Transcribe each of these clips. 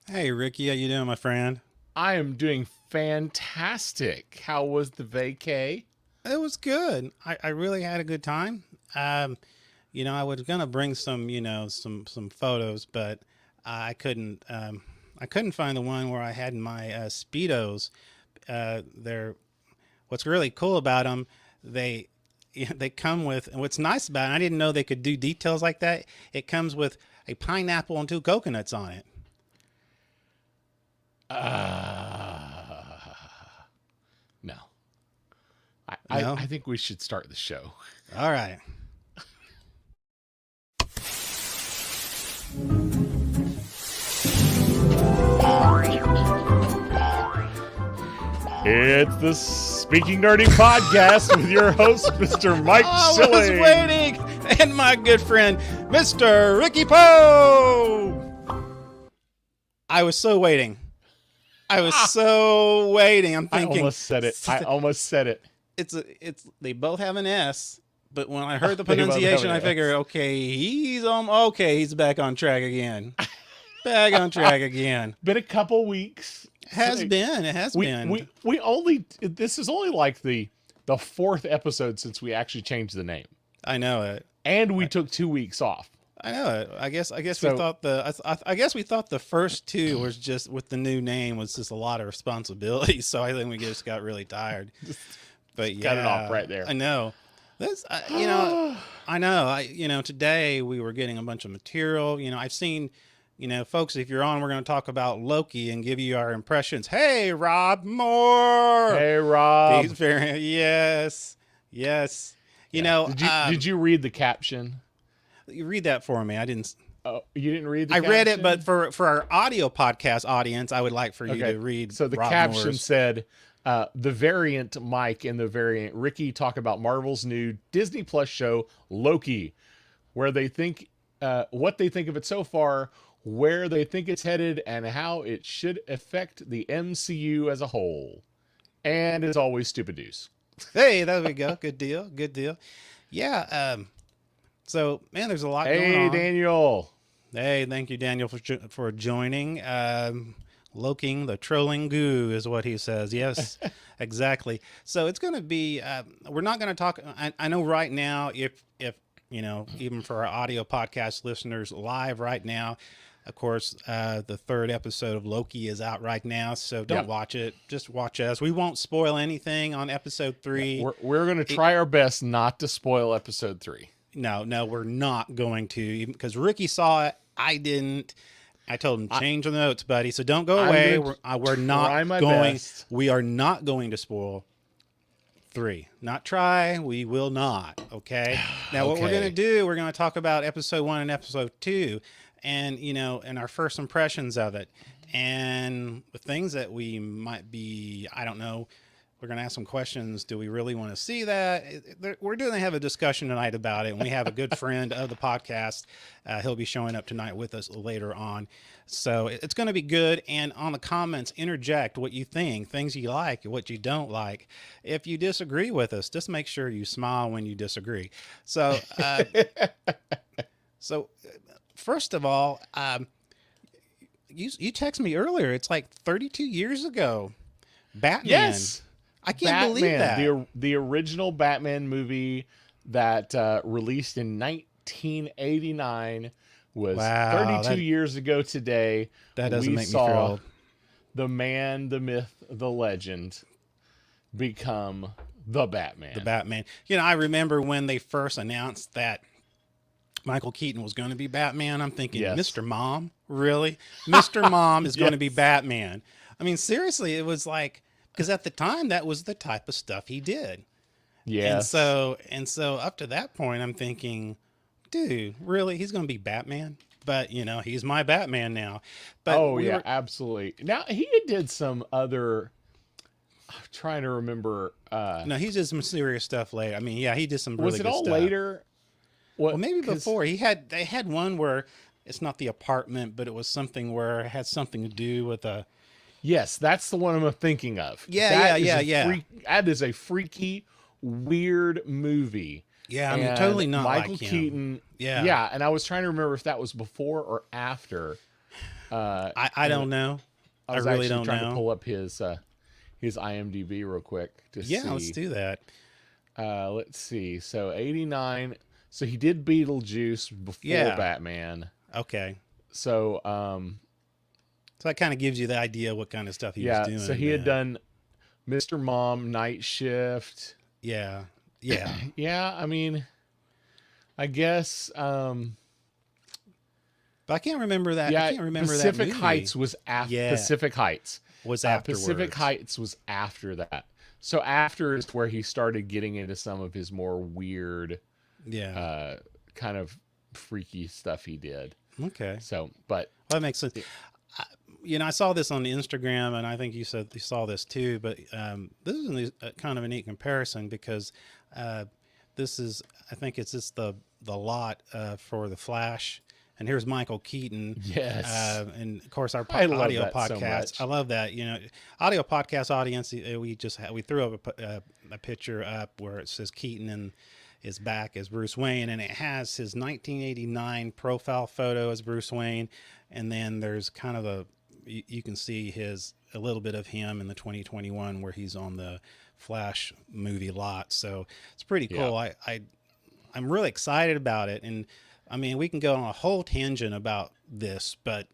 Hey Ricky, how you doing, my friend? I am doing fantastic. How was the vacay? It was good. I really had a good time. Um, I was gonna bring some, some photos, but I couldn't. I couldn't find the one where I had my speedos. They're what's really cool about them. They they come with, and what's nice about it, I didn't know they could do details like that. It comes with a pineapple and two coconuts on it. Uh, no. I No, think we should start the show. all right. It's the Speaking Nerdy podcast with your host, Mr. Mike I was Silly. waiting, and my good friend, Mr. Ricky Poe. I was so waiting. I was so waiting. I'm I thinking almost said it. I almost said it. it's they both have an S, but when I heard the They both have pronunciation, an I figured, S. okay, he's back on track again. Back on track again. Been a couple weeks. Has been. It has We been. we only this is only like the fourth episode since we actually changed the name, I know it. and we took 2 weeks off. I know it. I guess we So thought I guess we thought the first two was just with the new name was just a lot of responsibility. So I think we just got really tired. But yeah, cut it off right there. I know. This, you know, I know. Today we were getting a bunch of material. I've seen, folks. If you're on, we're going to talk about Loki and give you our impressions. Hey, Rob Moore. Hey, Rob. He's very yes, yes. Did you read the caption? You read that for me. I didn't. Oh, you didn't read the I caption? read it, but for our audio podcast audience, I would like for you to read. So the Rob caption Moore's. said, the variant Mike and the variant Ricky talk about Marvel's new Disney Plus show, Loki, where they think, what they think of it so far, where they think it's headed, and how it should affect the MCU as a whole. And as always, stupid news. Hey, there we go. Good deal. Good deal. Yeah. So man, there's a lot going Hey, on. Daniel. Hey, thank you, Daniel, for joining. Loking the trolling goo is what he says. Yes, exactly. So it's going to be. We're not going to talk. I know right now, if even for our audio podcast listeners live right now, of course, the third episode of Loki is out right now. So don't Yep. watch it. Just watch us. We won't spoil anything on episode 3. We're going to try our best not to spoil episode 3. No, we're not going to, because Ricky saw it. I didn't. I told him change the notes, buddy. So don't go away. We're not my going. best. We are not going to spoil 3. Not try. We will not. Okay. Now, what we're Okay. going to do, we're going to talk about episode 1 and episode 2, and and our first impressions of it, and the things that we might be. I don't know. We're going to ask some questions. Do we really want to see that? We're going to have a discussion tonight about it. And we have a good friend of the podcast. He'll be showing up tonight with us later on. So it's going to be good. And on the comments, interject what you think, things you like, what you don't like. If you disagree with us, just make sure you smile when you disagree. So, so first of all, you texted me earlier. It's like 32 years ago. Batman. Yes. I can't believe that. The original Batman movie that released in 1989 was Wow, 32 years ago today. That doesn't We make me saw feel old. the man, the myth, the legend become the Batman. The Batman. I remember when they first announced that Michael Keaton was going to be Batman. I'm thinking, Yes. Mr. Mom? Really? Mr. Mom is going to be Yes. Batman. I mean, seriously, it was like, because at the time that was the type of stuff he did. Yes. And so up to that point, I'm thinking, dude, really? He's going to be Batman? But, he's my Batman now. But oh, we yeah, were, absolutely. Now, he did some other... I'm trying to remember. no, he did some serious stuff later. I mean, yeah, he did some really Was it good all stuff. later? What, Well, maybe 'cause- before they had one where it's not the apartment, but it was something where it had something to do with a. Yes, that's the one I'm thinking of. Yeah. That is a freaky, weird movie. Yeah, I mean, And totally not Michael like him. Keaton. Yeah. Yeah, and I was trying to remember if that was before or after. I don't know. I I was really actually don't trying to know. pull up his IMDb real quick to see. Yeah, let's do that. Let's see. So 89. So he did Beetlejuice before Yeah. Batman. Okay. So So that kind of gives you the idea what kind of stuff he was yeah. doing. So he had then. done Mr. Mom, Night Shift. Yeah. Yeah. Yeah. I mean, I guess. But I can't remember that. Yeah. I can't remember Pacific that movie. Heights was after. Yeah. Pacific Heights Was afterwards. Pacific Heights was after that. So after is where he started getting into some of his more weird, Yeah. kind of freaky stuff he did. Okay. So, but Well, that makes sense. I saw this on Instagram, and I think you said you saw this too. But this is kind of a neat comparison because this is, I think it's just the lot for the Flash. And here's Michael Keaton. Yes. And of course our I love audio that so podcast. much. I love that. Audio podcast audience. We threw up a picture up where it says Keaton and is back as Bruce Wayne, and it has his 1989 profile photo as Bruce Wayne, and then there's kind of you can see a little bit of him in the 2021 where he's on the Flash movie lot. So it's pretty cool. Yeah. I'm really excited about it, and I mean, we can go on a whole tangent about this, but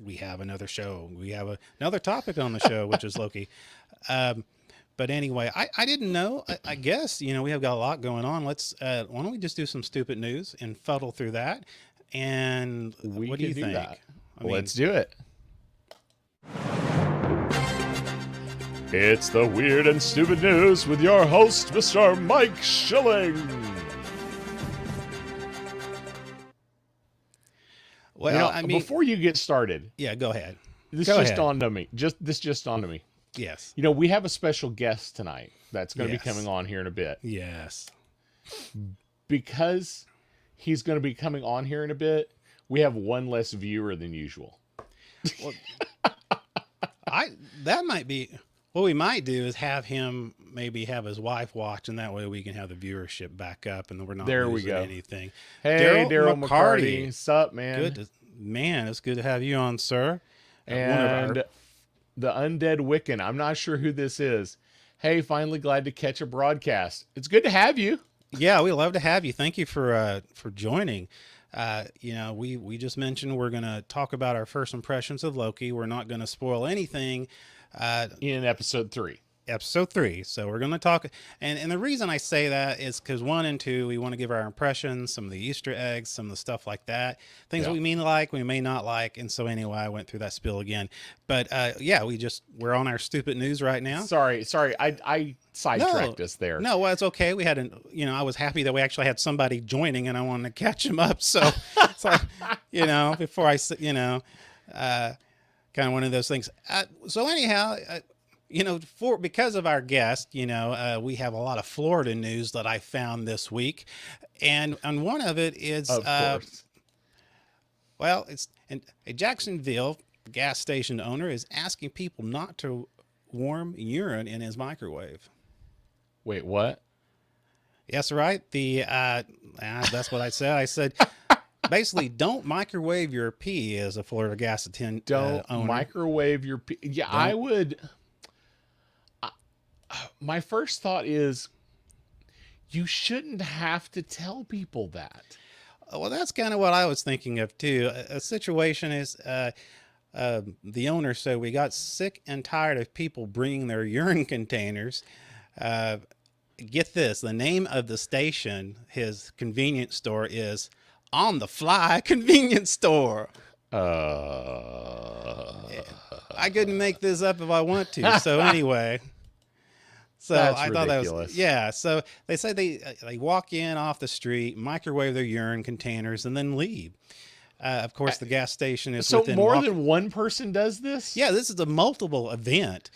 we have another show. We have another topic on the show, which is Loki. But anyway, I didn't know. I guess, we have got a lot going on. Why don't we just do some stupid news and fuddle through that? And what do you think? That. Let's do it. It's the Weird and Stupid News with your host, Mr. Mike Schilling. Well, before you get started, yeah, go ahead. This just dawned on me. This just dawned on me. Yes. We have a special guest tonight that's going to Yes. be coming on here in a bit. Yes. Because he's going to be coming on here in a bit, we have one less viewer than usual. Well, that might be what we might do is have him maybe have his wife watch, and that way we can have the viewership back up, and we're not losing anything. Hey, Daryl McCarty, sup, man? It's good to have you on, sir. And the Undead Wiccan. I'm not sure who this is. Hey, finally glad to catch a broadcast. It's good to have you. Yeah, we love to have you. Thank you for joining. We just mentioned we're going to talk about our first impressions of Loki. We're not going to spoil anything. In episode 3. Episode 3. So we're going to talk. And the reason I say that is because 1 and 2, we want to give our impressions, some of the Easter eggs, some of the stuff like that. Things we may not like. And so anyway, I went through that spiel again. But we're on our stupid news right now. Sorry. I sidetracked us there. No, well, it's okay. We had I was happy that we actually had somebody joining and I wanted to catch him up. So, before I, kind of one of those things. So anyhow, because of our guest, we have a lot of Florida news that I found this week. And one of it is, of course. It's a Jacksonville gas station owner is asking people not to warm urine in his microwave. Wait, what? Yes, right. That's what I said. I said, basically, don't microwave your pee as a Florida gas attendant. Don't owner. Microwave your pee. Yeah, I would. My first thought is you shouldn't have to tell people that. Well, that's kind of what I was thinking of, too. A situation is the owner said, we got sick and tired of people bringing their urine containers. Get this, the name of the station, his convenience store, is On the Fly Convenience Store. I couldn't make this up if I want to. So anyway, That's I thought ridiculous. that was, so they say they walk in off the street, microwave their urine containers, and then leave. Of course, the gas station is so within more than one person does this. Yeah, this is a multiple event.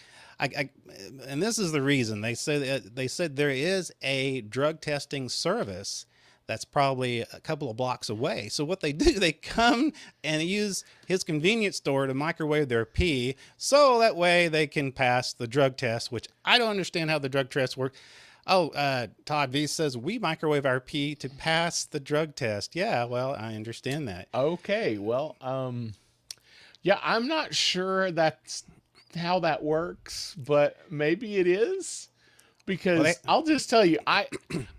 And this is the reason they said there is a drug testing service that's probably a couple of blocks away. So what they do, they come and use his convenience store to microwave their pee, so that way they can pass the drug test. Which I don't understand how the drug test works. Todd V says we microwave our pee to pass the drug test. Yeah, well, I understand that. Okay, well, Yeah, I'm not sure that's how that works, but maybe it is. Well, Because I'll just tell you, I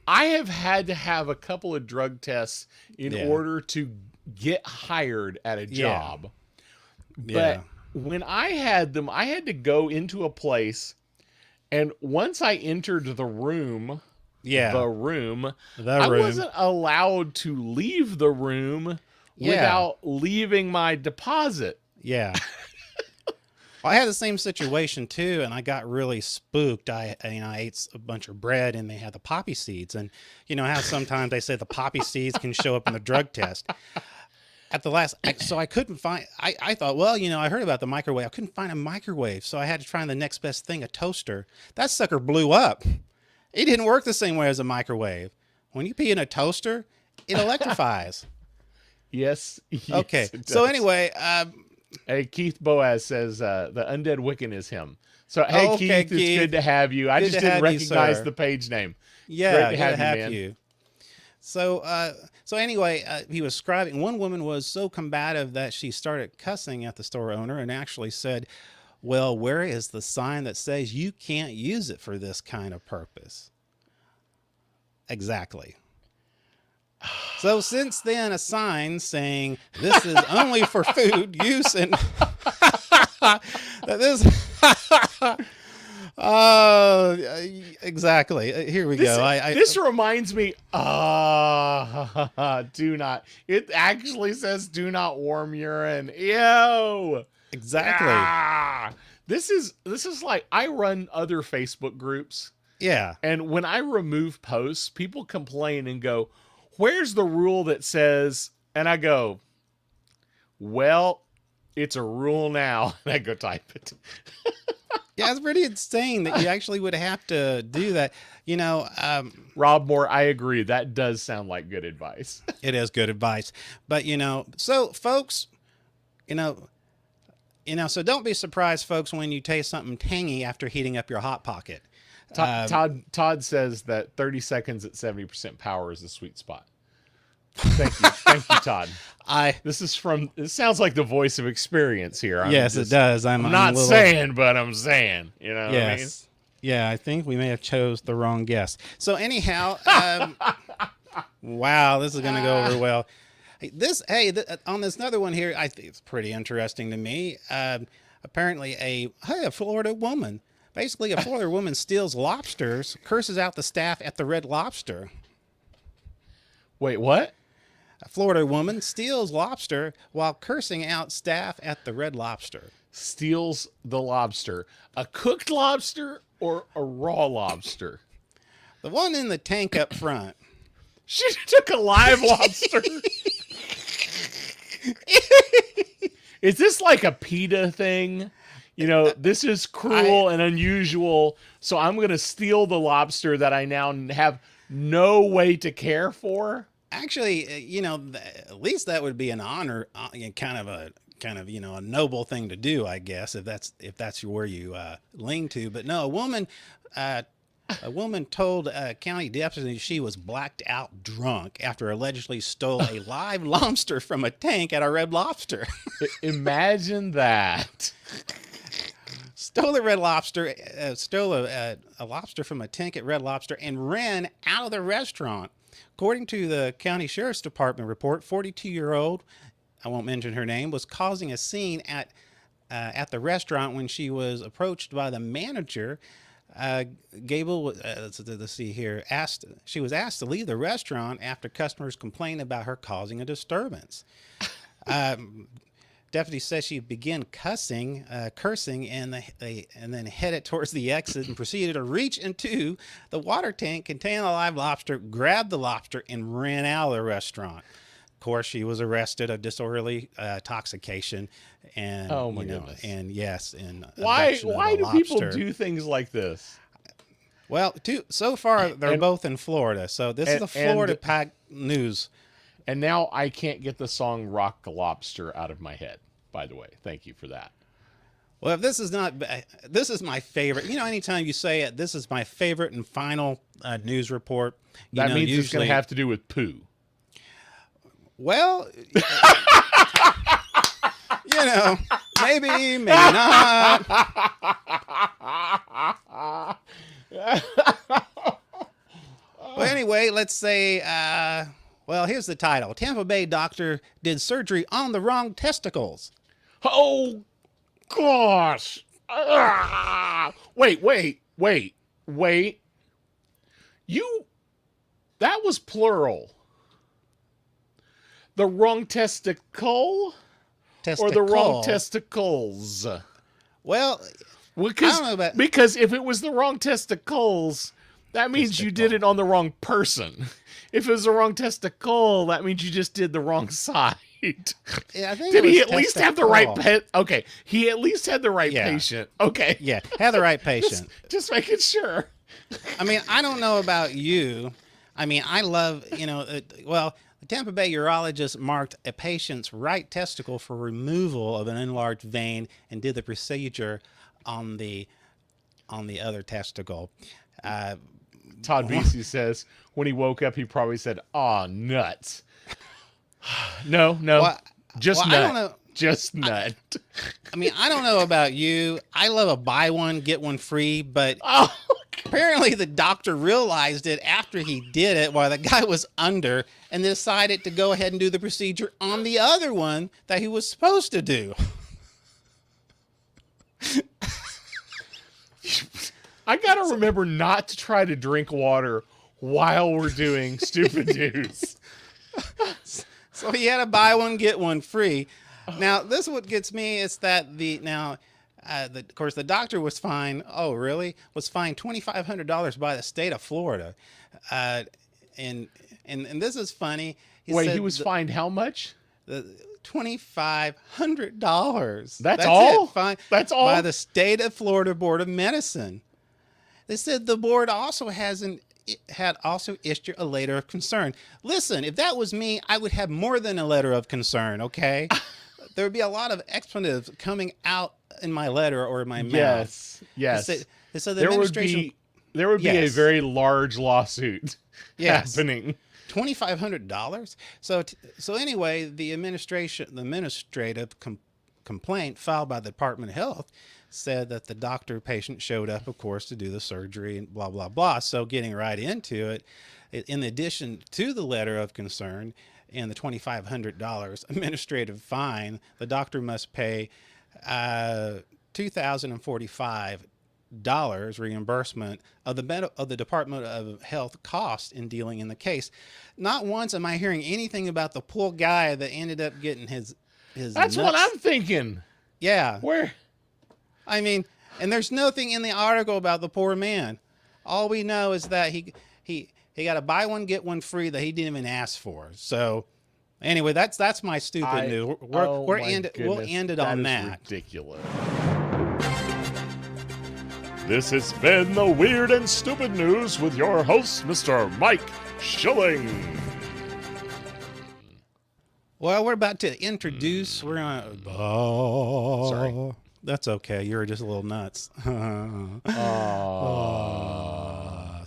have had to have a couple of drug tests in yeah, order to get hired at a yeah, job. yeah, But when I had them, I had to go into a place, and once I entered yeah. the room, The I room. wasn't allowed to leave the room Yeah, without leaving my deposit. yeah. Well, I had the same situation too, and I got really spooked. I ate a bunch of bread, and they had the poppy seeds, and you know how sometimes they say the poppy seeds can show up in the drug test. At the last, so I couldn't find. I thought, well, I heard about the microwave. I couldn't find a microwave, so I had to try the next best thing, a toaster. That sucker blew up. It didn't work the same way as a microwave. When you pee in a toaster, it electrifies. Yes, yes, Okay, it so does. anyway, Hey, Keith Boaz says the undead Wiccan is him. So, hey, oh, okay, Keith, it's Keith, good to have you. I good just to didn't have you, recognize sir. the page name. Great Yeah, to good to have you, have man. you. So anyway, he was describing. One woman was so combative that she started cussing at the store owner and actually said, "Well, where is the sign that says you can't use it for this kind of purpose?" Exactly. So since then, a sign saying this is only for food use and that this. Exactly. Here we This go. this reminds me. Do not. It actually says do not warm urine. Ew. exactly. Ah. This is like I run other Facebook groups, Yeah. and when I remove posts, people complain and go, "Where's the rule that says?" And I go, "Well, it's a rule now." And I go type it. Yeah, it's pretty insane that you actually would have to do that. Rob Moore, I agree. That does sound like good advice. It is good advice. But so folks, you know, so don't be surprised, folks, when you taste something tangy after heating up your hot pocket. Todd says that 30 seconds at 70% power is the sweet spot. Thank you, Todd. This sounds like the voice of experience here. Yes, it does. I'm not saying, but I'm saying. You know what I mean? Yes. Yeah, I think we may have chose the wrong guest. So anyhow, wow, this is going to go over well. On this another one here, I think it's pretty interesting to me. Apparently, a Florida woman. Basically, a Florida woman steals lobsters, curses out the staff at the Red Lobster. Wait, what? A Florida woman steals lobster while cursing out staff at the Red Lobster. Steals the lobster. A cooked lobster or a raw lobster? The one in the tank up front. She took a live lobster. Is this like a PETA thing? This is cruel and unusual, so I'm going to steal the lobster that I now have no way to care for. Actually, at least that would be an honor, kind of a noble thing to do, I guess, if that's where you lean to. But no, a woman told a county deputy she was blacked out drunk after allegedly stole a live lobster from a tank at a Red Lobster. Imagine that. Stole the Red Lobster, stole a lobster from a tank at Red Lobster and ran out of the restaurant. According to the county sheriff's department report, 42-year-old, I won't mention her name, was causing a scene at the restaurant when she was approached by the manager. Gable, let's see here, she was asked to leave the restaurant after customers complained about her causing a disturbance. Deputy says she began cursing, and then headed towards the exit and proceeded to reach into the water tank containing the live lobster, grabbed the lobster, and ran out of the restaurant. Of course, she was arrested of disorderly intoxication, and oh my goodness, and yes, and why do people do things like this? Well, so far they're both in Florida, so this is the Florida Pack news. And now I can't get the song Rock Lobster out of my head, by the way. Thank you for that. Well, if this is my favorite. Anytime you say it, this is my favorite and final news report. That means it's going to have to do with poo. Well, You know, maybe, maybe not. Well, anyway, let's say, well, here's the title. Tampa Bay doctor did surgery on the wrong testicles. Oh, gosh. Wait. That was plural. The wrong testicle? Or the wrong testicles? Well, Because, I don't know about... because if it was the wrong testicles, that means you did it on the wrong person. If it was the wrong testicle, that means you just did the wrong side. Yeah, I think Did it was he at least have the right okay, he at least had the right Yeah. patient. Okay. Yeah, have the right patient. Just making sure. I mean, I don't know about you. I mean, I love, you know, well, the Tampa Bay urologist marked a patient's right testicle for removal of an enlarged vein and did the procedure on the other testicle. Todd Beasy says when he woke up, he probably said, "Aw, nuts." No, Well, just well, I nut. don't know. Just nut. I mean, I don't know about you. I love a buy one, get one free, but Oh, apparently the doctor realized it after he did it while the guy was under and decided to go ahead and do the procedure on the other one that he was supposed to do. I gotta remember not to try to drink water while we're doing stupid news. So he had a buy one, get one free. Now, this is what gets me is that of course, the doctor was fined. Oh, really? Was fined $2,500 by the state of Florida. And this is funny. Wait, he was fined how much? $2,500. That's all? It, fine, That's all? by the state of Florida Board of Medicine. They said the board also had also issued a letter of concern. Listen, if that was me, I would have more than a letter of concern, okay? There would be a lot of expletives coming out in my letter or in my mouth. Yes. They said the There would administration... be a Yes. very large lawsuit Yes. happening. $2,500. So anyway, the administrative complaint filed by the Department of Health said that the doctor patient showed up, of course, to do the surgery and blah, blah, blah. So getting right into it, in addition to the letter of concern and the $2,500 administrative fine, the doctor must pay $2,045 reimbursement of the Department of Health cost in dealing in the case. Not once am I hearing anything about the poor guy that ended up getting his That's nuts. what I'm thinking. Yeah. Where? I mean, and there's nothing in the article about the poor man. All we know is that he got a buy one, get one free that he didn't even ask for. So anyway, that's my stupid news. We'll end it on that. Ridiculous. This has been the Weird and Stupid News with your host, Mr. Mike Schilling. Well, we're about to introduce. We're gonna. Oh, Sorry. That's okay. You're just a little nuts.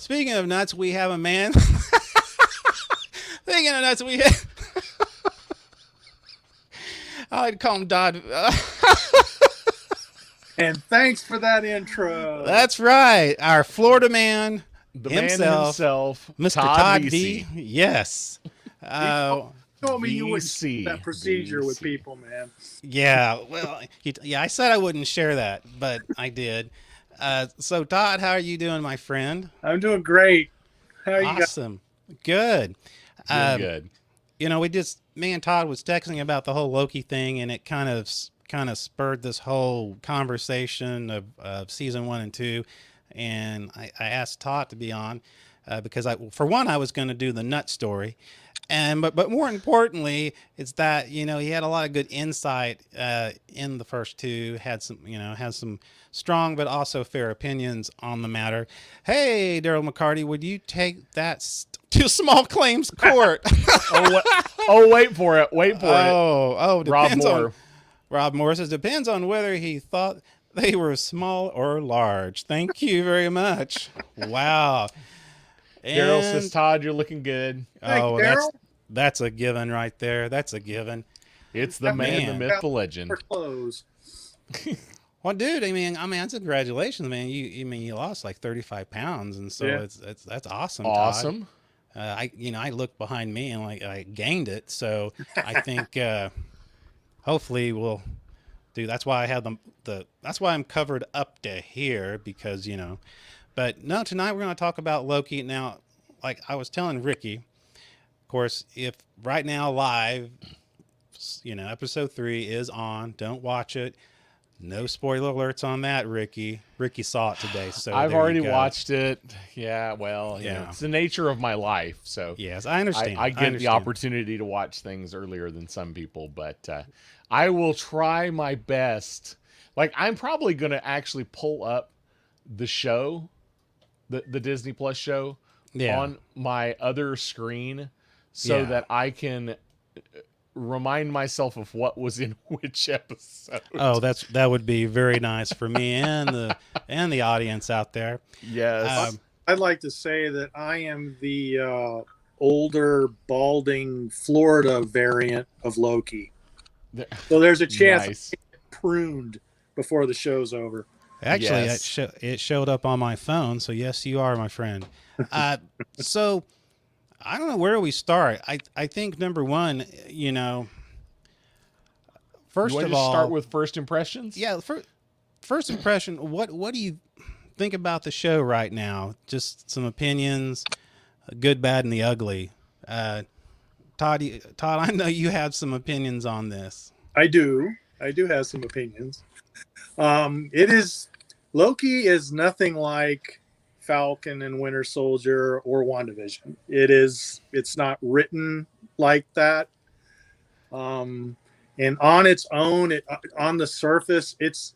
Speaking of nuts, we have a man. Speaking of nuts, we have. I'd call him Dodd. And thanks for that intro. That's right. Our Florida man, The man himself, Mr. Todd B. Yes. Told me you wouldn't BC. do that procedure with BC. people, man. Yeah. Well, yeah, I said I wouldn't share that, but I did. So, Todd, how are you doing, my friend? I'm doing great. How are you guys? Awesome. Good. Doing good. You know, me and Todd was texting about the whole Loki thing, and it kind of spurred this whole conversation of season 1 and 2. And I asked Todd to be on because for one, I was going to do the nut story. But more importantly, it's that, you know, he had a lot of good insight in the first two, has some strong but also fair opinions on the matter. Hey, Daryl McCarty, would you take that to small claims court? Wait for it. Wait for it. Rob Depends Moore. on Rob Moore says depends on whether he thought they were small or large. Thank you very much. Wow. Daryl says, Todd, you're looking good. Thank you, Well, Daryl. that's a given right there. That's a given. It's the man, the Man. myth, the legend. For clothes. Well, dude, I mean, that's congratulations, man. You lost like 35 pounds, and so Yeah. that's awesome, Todd. Awesome. I looked behind me and like I gained it, so I think hopefully we'll do. That's why I have that's why I'm covered up to here because But no, tonight we're going to talk about Loki. Now, like I was telling Ricky, of course, if right now live, episode 3 is on. Don't watch it. No spoiler alerts on that, Ricky. Ricky saw it today, so I've there you already go. watched it. Yeah, well, Yeah. it's the nature of my life. So Yes, I understand. I get the understand. opportunity to watch things earlier than some people, but I will try my best. Like, I'm probably going to actually pull up the show, the Disney Plus show, Yeah. on my other screen so Yeah. that I can remind myself of what was in which episode. Oh, that would be very nice for me and the audience out there. Yes. I'd like to say that I am the older, balding Florida variant of Loki. So there's a chance Nice. I get pruned before the show's over. Actually, Yes. it showed up on my phone, so yes, you are my friend. So I don't know where we start. I think number one, first You want of to all, start with first impressions? yeah, first impression. What do you think about the show right now? Just some opinions, good, bad, and the ugly. Todd, I know you have some opinions on this. I do have some opinions. Loki is nothing like Falcon and Winter Soldier or WandaVision. It's not written like that. And on its own, on the surface, it's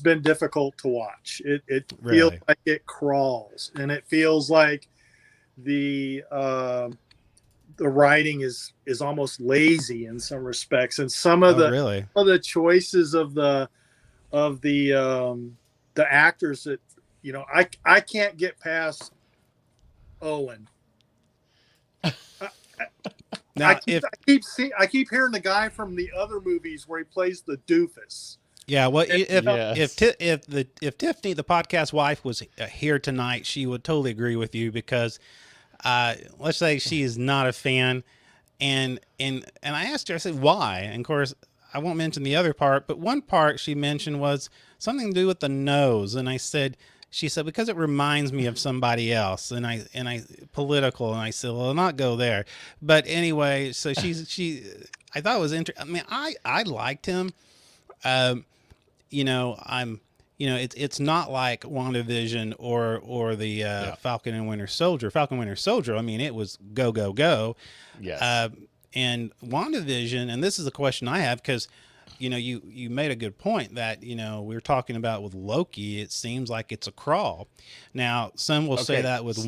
been difficult to watch. It Really? feels like it crawls, and it feels like the writing is almost lazy in some respects, and some of Really? the choices of the actors that I can't get past Owen. Now, I keep hearing the guy from the other movies where he plays the doofus. yeah, well, Yes. if Tiffany, the podcast wife, was here tonight, she would totally agree with you because, let's say she is not a fan, and I asked her, I said why, and of course I won't mention the other part, but one part she mentioned was something to do with the nose, and she said because it reminds me of somebody else, and I political, and I said, well, I'll not go there, but anyway, so I thought it was interesting. I mean, I liked him. It's not like WandaVision or the Falcon and Winter Soldier. Falcon Winter Soldier, I mean, it was go, go, go. Yes. And WandaVision, and this is a question I have because, you made a good point that, we were talking about with Loki, it seems like it's a crawl. Now, some will say Okay. that with,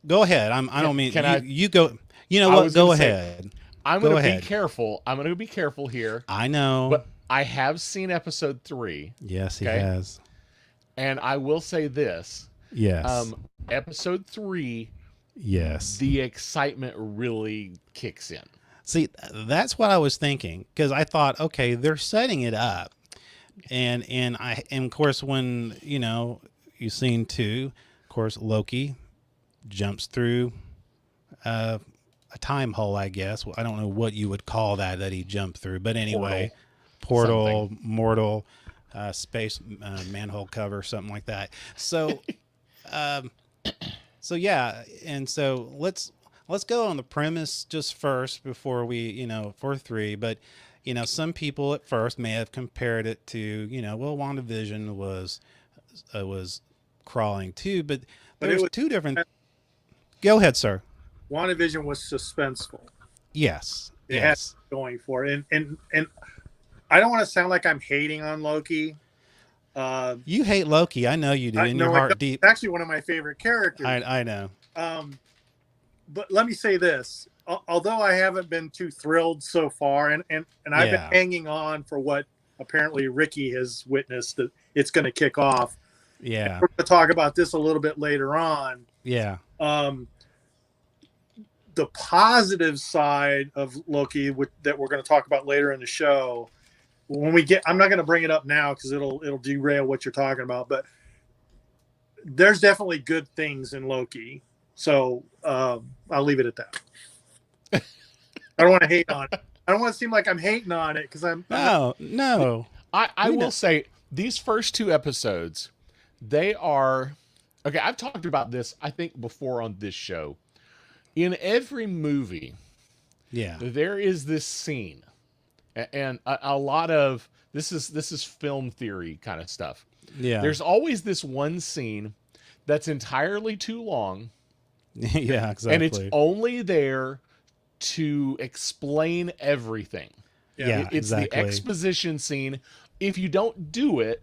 go ahead. I don't mean, Can you go, you know I what, was go gonna say, ahead. I'm go going to ahead. be careful. I'm going to be careful here. I know. But I have seen episode 3, Yes, he Okay. has. and I will say this. Yes. Episode 3, Yes. the excitement really kicks in. See, that's what I was thinking because I thought, okay, they're setting it up, and of course when you've seen 2, of course Loki jumps through a time hole, I guess. Well, I don't know what you would call that he jumped through, but anyway, portal, mortal, space manhole cover, something like that. So, so yeah, and so let's go on the premise just first before we, for 3. But, some people at first may have compared it to, well, WandaVision was crawling too, but there's 2 different. Go ahead, sir. WandaVision was suspenseful. Yes. It had Yes. going for it, and I don't want to sound like I'm hating on Loki. You hate Loki. I know you do. In your heart deep. It's actually one of my favorite characters. I know. But let me say this: although I haven't been too thrilled so far, and I've been hanging on for what apparently Ricky has witnessed that it's going to kick off. Yeah. We're going to talk about this a little bit later on. Yeah. the positive side of Loki that we're going to talk about later in the show. When we get, I'm not going to bring it up now because it'll derail what you're talking about. But there's definitely good things in Loki. So I'll leave it at that. I don't want to hate on it. I don't want to seem like I'm hating on it because I'm No. I will say these first 2 episodes, they are okay. I've talked about this, I think, before on this show. In every movie, Yeah. there is this scene, and a lot of this is film theory kind of stuff. Yeah. There's always this one scene that's entirely too long, Yeah, exactly. and it's only there to explain everything. Yeah, It's exactly. the exposition scene. If you don't do it,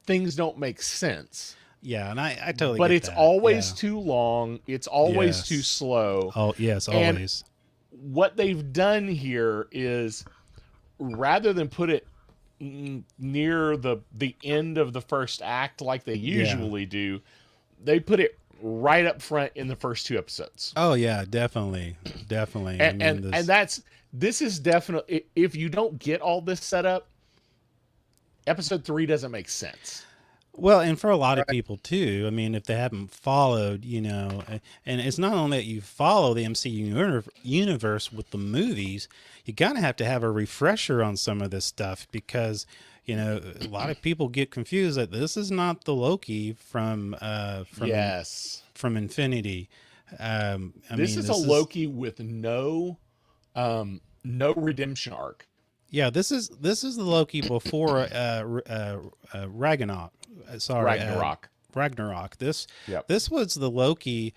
things don't make sense. Yeah, and I totally But get it's that. always Yeah. too long. It's always Yes. too slow. Oh, yes, And- always. What they've done here is, rather than put it near the end of the first act like they usually do, they put it right up front in the first 2 episodes. Oh yeah, definitely. Definitely. And this is definitely, if you don't get all this set up, episode 3 doesn't make sense. Well, and for a lot of people too, I mean, if they haven't followed, and it's not only that you follow the MCU universe with the movies, you kind of have to have a refresher on some of this stuff because, a lot of people get confused that this is not the Loki from Yes. from Infinity. This is a Loki with no redemption arc. Yeah, this is the Loki before Ragnarok. Ragnarok. This was the Loki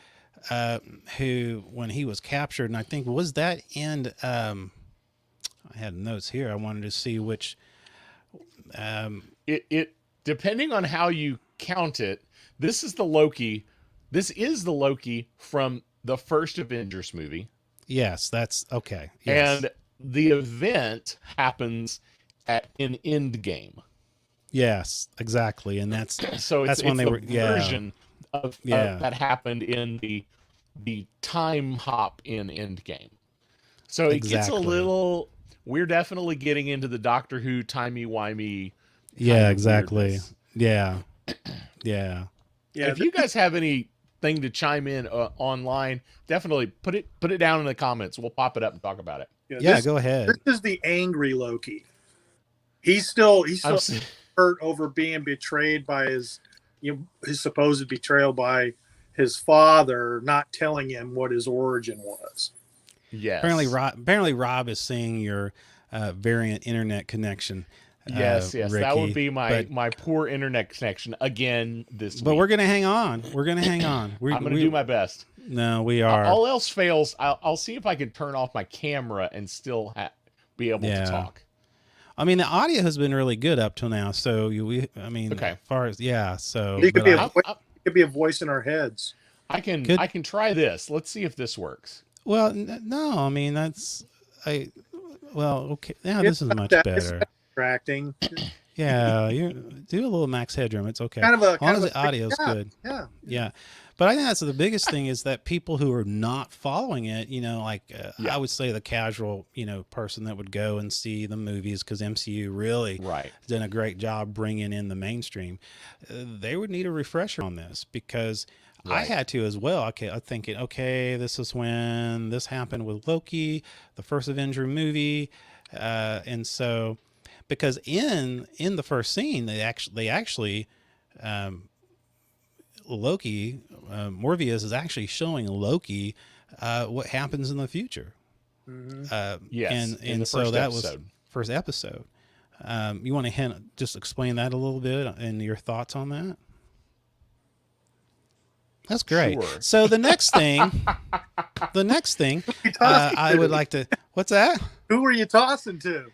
who, when he was captured, and I think was that in. I had notes here. I wanted to see which. It depending on how you count it, this is the Loki. This is the Loki from the first Avengers movie. Yes, that's okay. Yes. And the event happens in Endgame. Yes, exactly, and that's So that's it's when they the were version of that happened in the time hop in Endgame. So it gets a little. We're definitely getting into the Doctor Who timey-wimey. Yeah, exactly. Weirdness. Yeah. If you guys have anything to chime in online, definitely put it down in the comments. We'll pop it up and talk about it. Yeah, go ahead. This is the angry Loki. He's still hurt over being betrayed by his supposed betrayal by his father, not telling him what his origin was. Yes. Apparently Rob is seeing your variant internet connection. Yes, Ricky, that would be my poor internet connection again this week. But we're gonna hang on. I'm gonna do my best. No, we are. All else fails, I'll see if I can turn off my camera and still be able to talk. I mean, the audio has been really good up till now. So okay. As far as so it could be a voice in our heads. I can try this. Let's see if this works. Well, no, I mean okay. Now this is much better. Distracting. Yeah, you do a little max headroom. It's okay. As long as the audio's good. Yeah. But I think that's the biggest thing is that people who are not following it, I would say the casual, person that would go and see the movies because MCU really done a great job bringing in the mainstream. They would need a refresher on this because I had to as well. Okay, I'm thinking, this is when this happened with Loki, the first Avenger movie, and so because in the first scene they actually Loki, Morbius is actually showing Loki what happens in the future. Mm-hmm. Yes, and so that was first episode. You want to just explain that a little bit and your thoughts on that? That's great. Sure. So the next thing, I would like to. What's that? Who were you tossing to?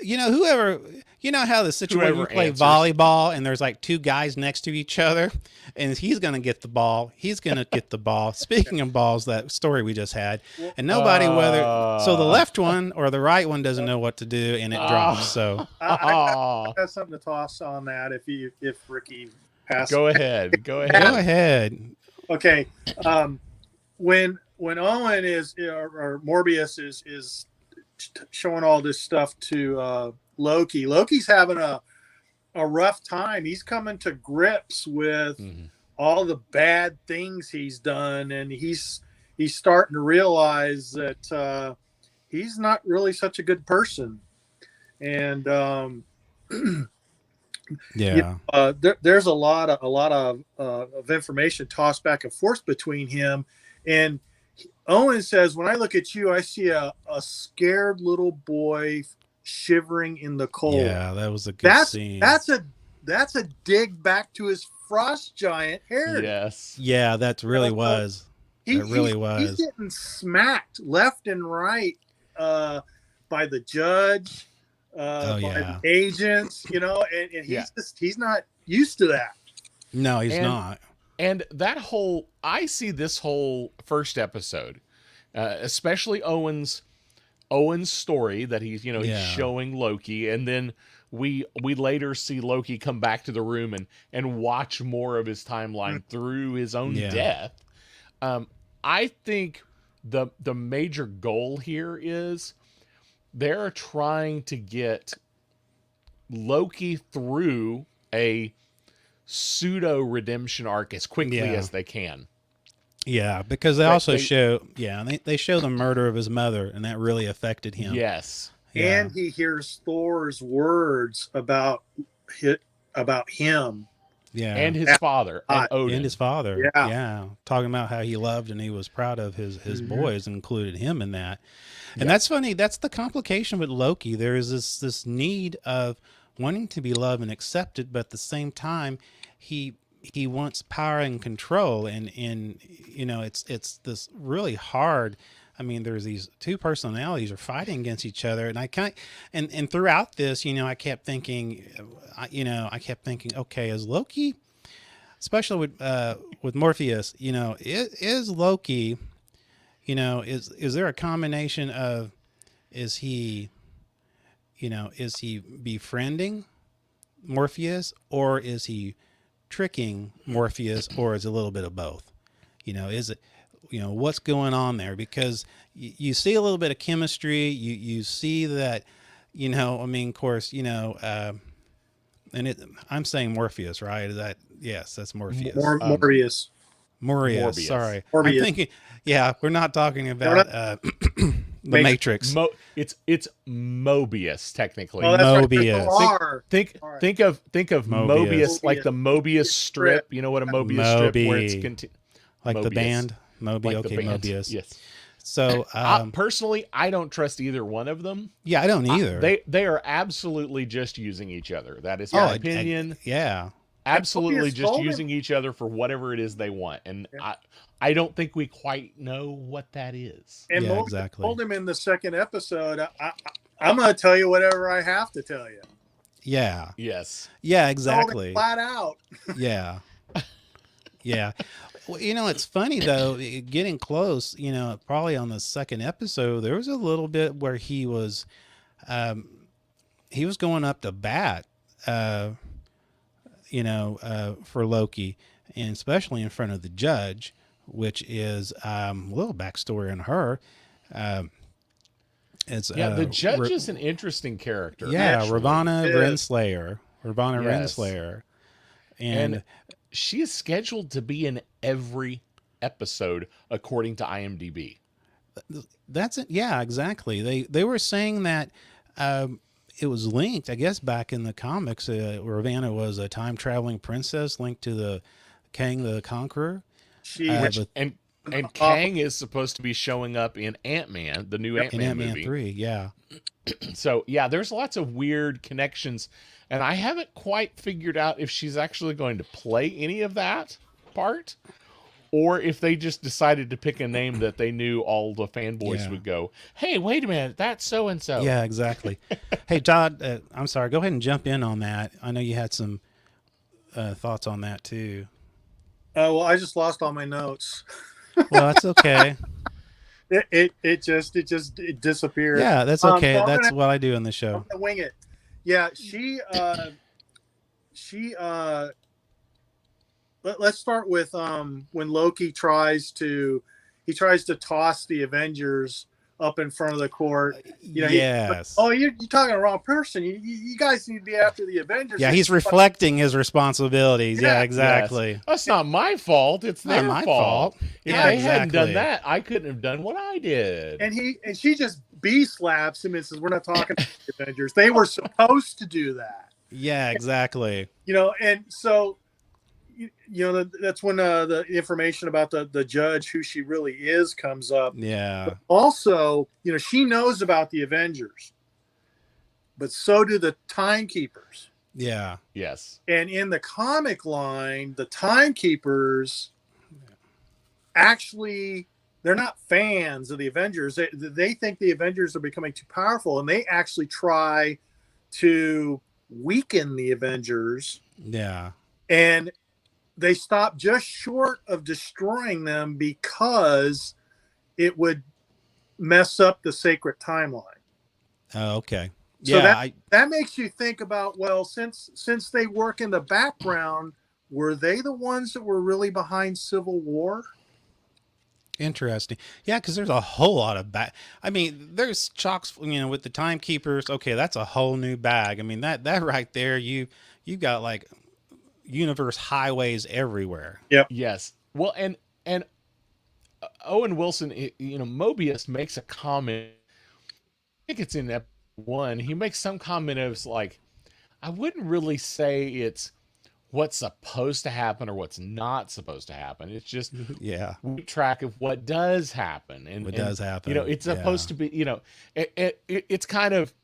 Whoever. You know how the situation you play volleyball and there's like 2 guys next to each other, and he's going to get the ball. He's going to get the ball. Speaking of balls, that story we just had, and nobody so the left one or the right one doesn't know what to do, and it drops. So I got something to toss on that if Ricky passes. Go ahead. Go ahead. Okay. When when Owen is or Morbius is showing all this stuff to Loki, Loki's having a rough time. He's coming to grips with all the bad things he's done, and he's starting to realize that he's not really such a good person. And Yeah. there's a lot of information tossed back and forth between him and Owen. Says, when I look at you, I see a scared little boy shivering in the cold. Yeah, that was a good scene. That's a dig back to his frost giant heritage. Yes. Yeah, that really was. It really was. He's getting smacked left and right by the judge, by the agents, you know, and he's not used to that. No, he's not. And I see this whole first episode, especially Owen's story that he's showing Loki, and then we later see Loki come back to the room and watch more of his timeline through his own death. I think the major goal here is they're trying to get Loki through a pseudo redemption arc as quickly as they can. Yeah, because they also show they show the murder of his mother, and that really affected him. Yes. Yeah. And he hears Thor's words about him. Yeah. And his father, and Odin. And his father. Yeah. Yeah. Talking about how he loved and he was proud of his boys, and included him in that. And that's funny. That's the complication with Loki. There is this need of wanting to be loved and accepted, but at the same time, he wants power and control. And you know, it's this really hard. I mean, there's these two personalities are fighting against each other, and and throughout this, you know, I kept thinking, okay, is Loki, especially with Morpheus, you know, is Loki, you know, is there a combination of, is he befriending Morpheus, or is he tricking Morpheus, or is it a little bit of both? You know, is it, you know, what's going on there? Because you see a little bit of chemistry. You see that, you know, I mean, of course, you know, I'm saying Morpheus, right? Is that, yes, that's Morpheus. Morbius. Morbius. Sorry. Morbius. I'm thinking, we're not talking about the Matrix. It's Mobius, technically. Oh, that's Mobius. Right. Think of Mobius, Mobius. like the Mobius strip. You know what a Mobius strip, where it's like Mobius. The band Moby. Like Okay, the band. Mobius. Yes. So personally, I don't trust either one of them. yeah, I don't either. They are absolutely just using each other. That is my opinion. Yeah. Absolutely Mobius just told using each other for whatever it is they want. And I don't think we quite know what that is. And Yeah, Mobius exactly. told him in the second episode, I'm going to tell you whatever I have to tell you. Yeah. Yes. Yeah, Told him exactly. flat out. Yeah. Yeah. Well, you know, it's funny though, getting close, you know, probably on the second episode, there was a little bit where he was going up to bat, you know, for Loki, and especially in front of the judge, which is a little backstory on her. The judge is an interesting character. Yeah, actually. Ravonna Yes. Renslayer. And she is scheduled to be in every episode according to IMDb. that's it. Yeah, exactly. They were saying that it was linked, I guess, back in the comics. Ravonna was a time traveling princess linked to the Kang the Conqueror. And Kang is supposed to be showing up in Ant-Man, the new Ant-Man Ant-Man movie. 3, yeah. So, yeah, there's lots of weird connections, and I haven't quite figured out if she's actually going to play any of that part, or if they just decided to pick a name that they knew all the fanboys would go, hey, wait a minute, that's so-and-so. Yeah, exactly. Hey, Todd, I'm sorry. Go ahead and jump in on that. I know you had some thoughts on that, too. Well, I just lost all my notes. Well, that's okay. It just disappeared. Yeah, that's okay. That's what I do in the show. I'm gonna wing it. Yeah, let's start with when Loki tries to. he tries to toss the Avengers up in front of the court. You know, Yes. oh, you're talking to the wrong person. You guys need to be after the Avengers. Yeah, he's reflecting his responsibilities. Yeah, Yeah. exactly. Yes. That's not my fault. It's Not their my fault. fault. If Yeah, they hadn't done exactly. that, I couldn't have done what I did. And she just slaps him and says, "We're not talking about the Avengers. They were supposed to do that." Yeah, exactly. You know, and so you know that's when the information about the judge, who she really is, comes up. Yeah. But also, you know, she knows about the Avengers, but so do the timekeepers. Yeah. Yes. And in the comic line, the timekeepers actually, they're not fans of the Avengers. They think the Avengers are becoming too powerful, and they actually try to weaken the Avengers. Yeah. And they stop just short of destroying them because it would mess up the sacred timeline. Oh, okay. So Yeah. that makes you think about, well, since they work in the background, were they the ones that were really behind Civil War? Interesting. Yeah, because there's a whole lot of I mean, there's chalks. You know, with the timekeepers. Okay, that's a whole new bag. I mean, that right there, you've got like universe highways everywhere. Yep. Yes. Well, and Owen Wilson, you know, Mobius makes a comment. I think it's in episode 1. He makes some comment of like, I wouldn't really say it's what's supposed to happen or what's not supposed to happen. It's just Yeah. we keep track of what does happen, and What does happen? You know, it's supposed to be. You know, it's kind of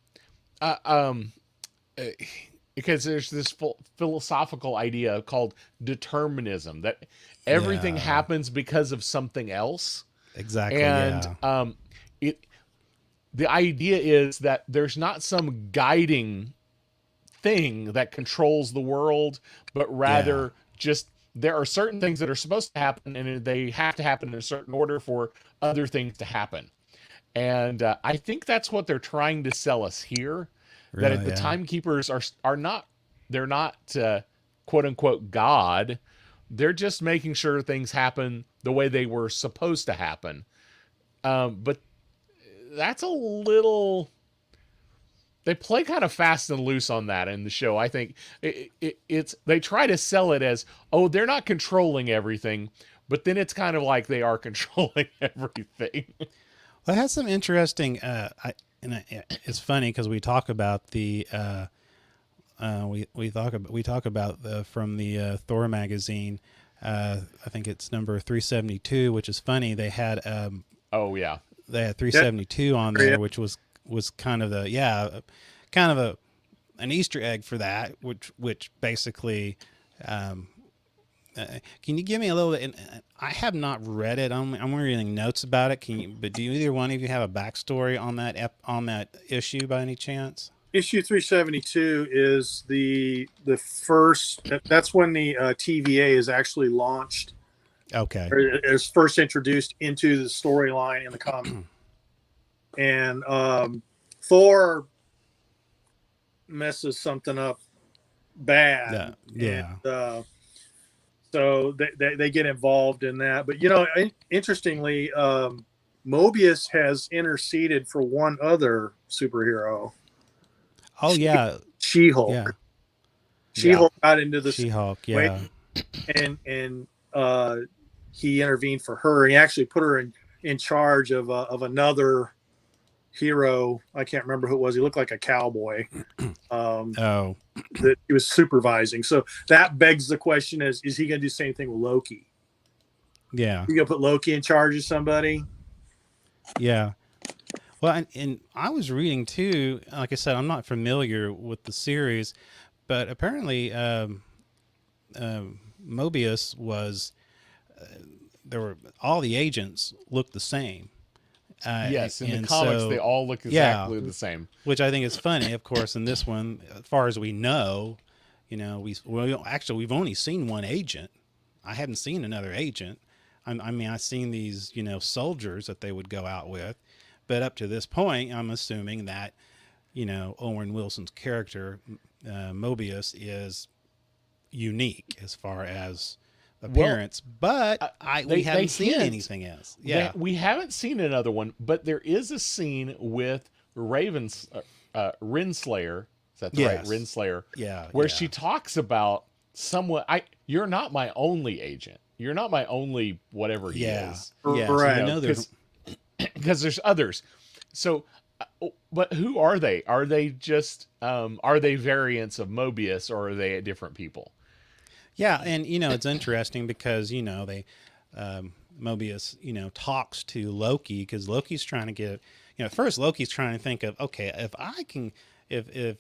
because there's this philosophical idea called determinism, that everything Yeah. happens because of something else. Exactly. And yeah. The idea is that there's not some guiding thing that controls the world, but rather just there are certain things that are supposed to happen, and they have to happen in a certain order for other things to happen. And I think that's what they're trying to sell us here. Really, That the yeah. timekeepers are not, they're not quote unquote God. They're just making sure things happen the way they were supposed to happen. But that's a little, they play kind of fast and loose on that in the show. I think it's they try to sell it as, oh, they're not controlling everything, but then it's kind of like they are controlling everything. Well, it has some interesting. It's funny because we talk about the we talk about the from the Thor magazine. I think it's number 372, which is funny. They had Oh yeah, they had 372 on there, Yeah. which was kind of an Easter egg for that, which basically. Can you give me a little? I have not read it. I'm reading notes about it. But do either one of you have a backstory on that issue by any chance? Issue 372 is the first. That's when the TVA is actually launched. Okay. Or is first introduced into the storyline in the comic. And Thor messes something up bad. Yeah. And, so they get involved in that. But, you know, interestingly, Mobius has interceded for one other superhero. Oh yeah. She-Hulk. Yeah. She-Hulk got into the She-Hulk. Yeah. and he intervened for her. He actually put her in charge of another hero. I can't remember who it was. He looked like a cowboy. Oh. That he was supervising. So that begs the question: is he going to do the same thing with Loki? Yeah. You going to put Loki in charge of somebody? Yeah. Well, and I was reading too. Like I said, I'm not familiar with the series, but apparently Mobius was. There were all the agents looked the same. yes. In the and comics, so- they all look exactly the same. which I think is funny. Of course, in this one, as far as we know, you know, we've only seen one agent. I hadn't seen another agent. I mean, I've seen these, you know, soldiers that they would go out with, but up to this point, I'm assuming that, you know, Owen Wilson's character, Mobius, is unique as far as appearance, but we haven't they seen hint. anything else. Yeah, We haven't seen another one, but there is a scene with Renslayer. Is that the right yes, Renslayer? yeah, Where yeah, she talks about someone. You're not my only agent. You're not my only whatever he yeah, is. yeah. So we Right. know there's Because there's others. So, but who are they? Are they just are they variants of Mobius, or are they different people? yeah, and it's interesting because they Mobius talks to Loki because Loki's trying to get at first Loki's trying to think of, okay, if I can if the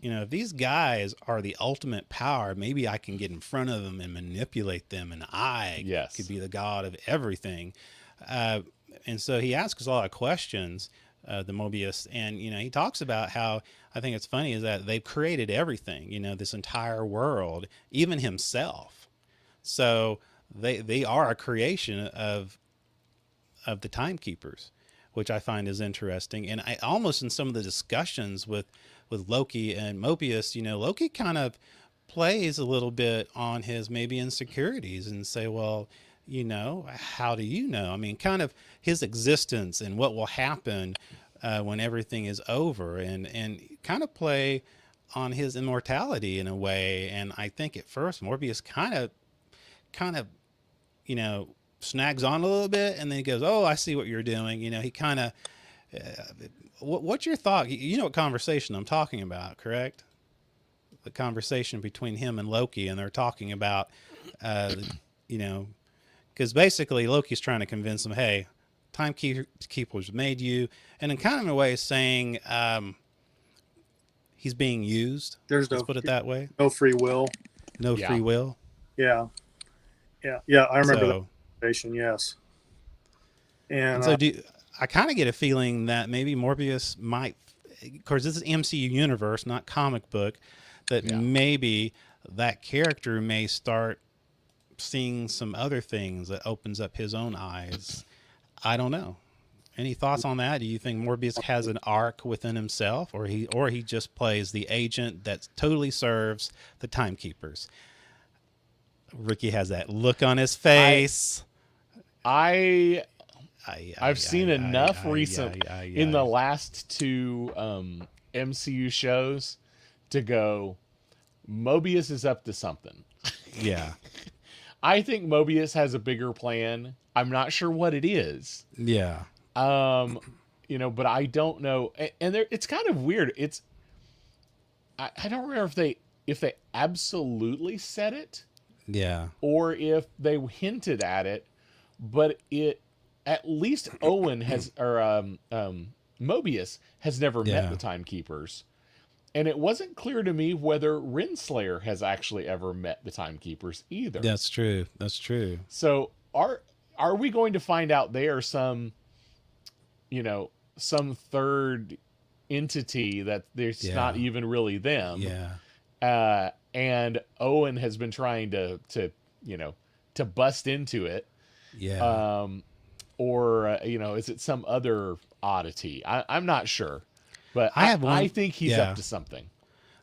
if these guys are the ultimate power, maybe I can get in front of them and manipulate them, and I Yes. could be the god of everything. Uh, and so he asks a lot of questions, the Mobius, and he talks about how I think it's funny is that they've created everything, this entire world, even himself. So they are a creation of the timekeepers, which I find is interesting. And I almost in some of the discussions with Loki and Mobius, Loki kind of plays a little bit on his maybe insecurities and say, well, how do you know? I mean, kind of his existence and what will happen when everything is over, and kind of play on his immortality in a way. And I think at first Morbius kind of snags on a little bit, and then he goes, "Oh, I see what you're doing." He kind of. What's your thought? You know what conversation I'm talking about, correct? The conversation between him and Loki, and they're talking about, you know, because basically Loki's trying to convince him, hey, timekeepers made you, and in kind of a way saying he's being used. There's Let's put it that way. no free will. No Yeah. free will. Yeah. Yeah. I remember that So, conversation. Yes. And so I kind of get a feeling that maybe Morbius might, of course, this is MCU universe, not comic book, that Yeah. maybe that character may start seeing some other things that opens up his own eyes. I don't know. Any thoughts on that? Do you think Morbius has an arc within himself, or he just plays the agent that totally serves the timekeepers? Ricky has that look on his face. I've seen enough recent in the last two MCU shows to go, Mobius is up to something. Yeah. I think Mobius has a bigger plan. I'm not sure what it is. Yeah. But I don't know. And there, it's kind of weird. I don't remember if they absolutely said it, Yeah. or if they hinted at it, but at least Owen has, or Mobius has never met the Timekeepers. And it wasn't clear to me whether Renslayer has actually ever met the Timekeepers either. That's true. That's true. So are we going to find out they are some third entity that there's not even really them? Yeah. And Owen has been trying to bust into it. Yeah. Or is it some other oddity? I'm not sure, but I think he's up to something.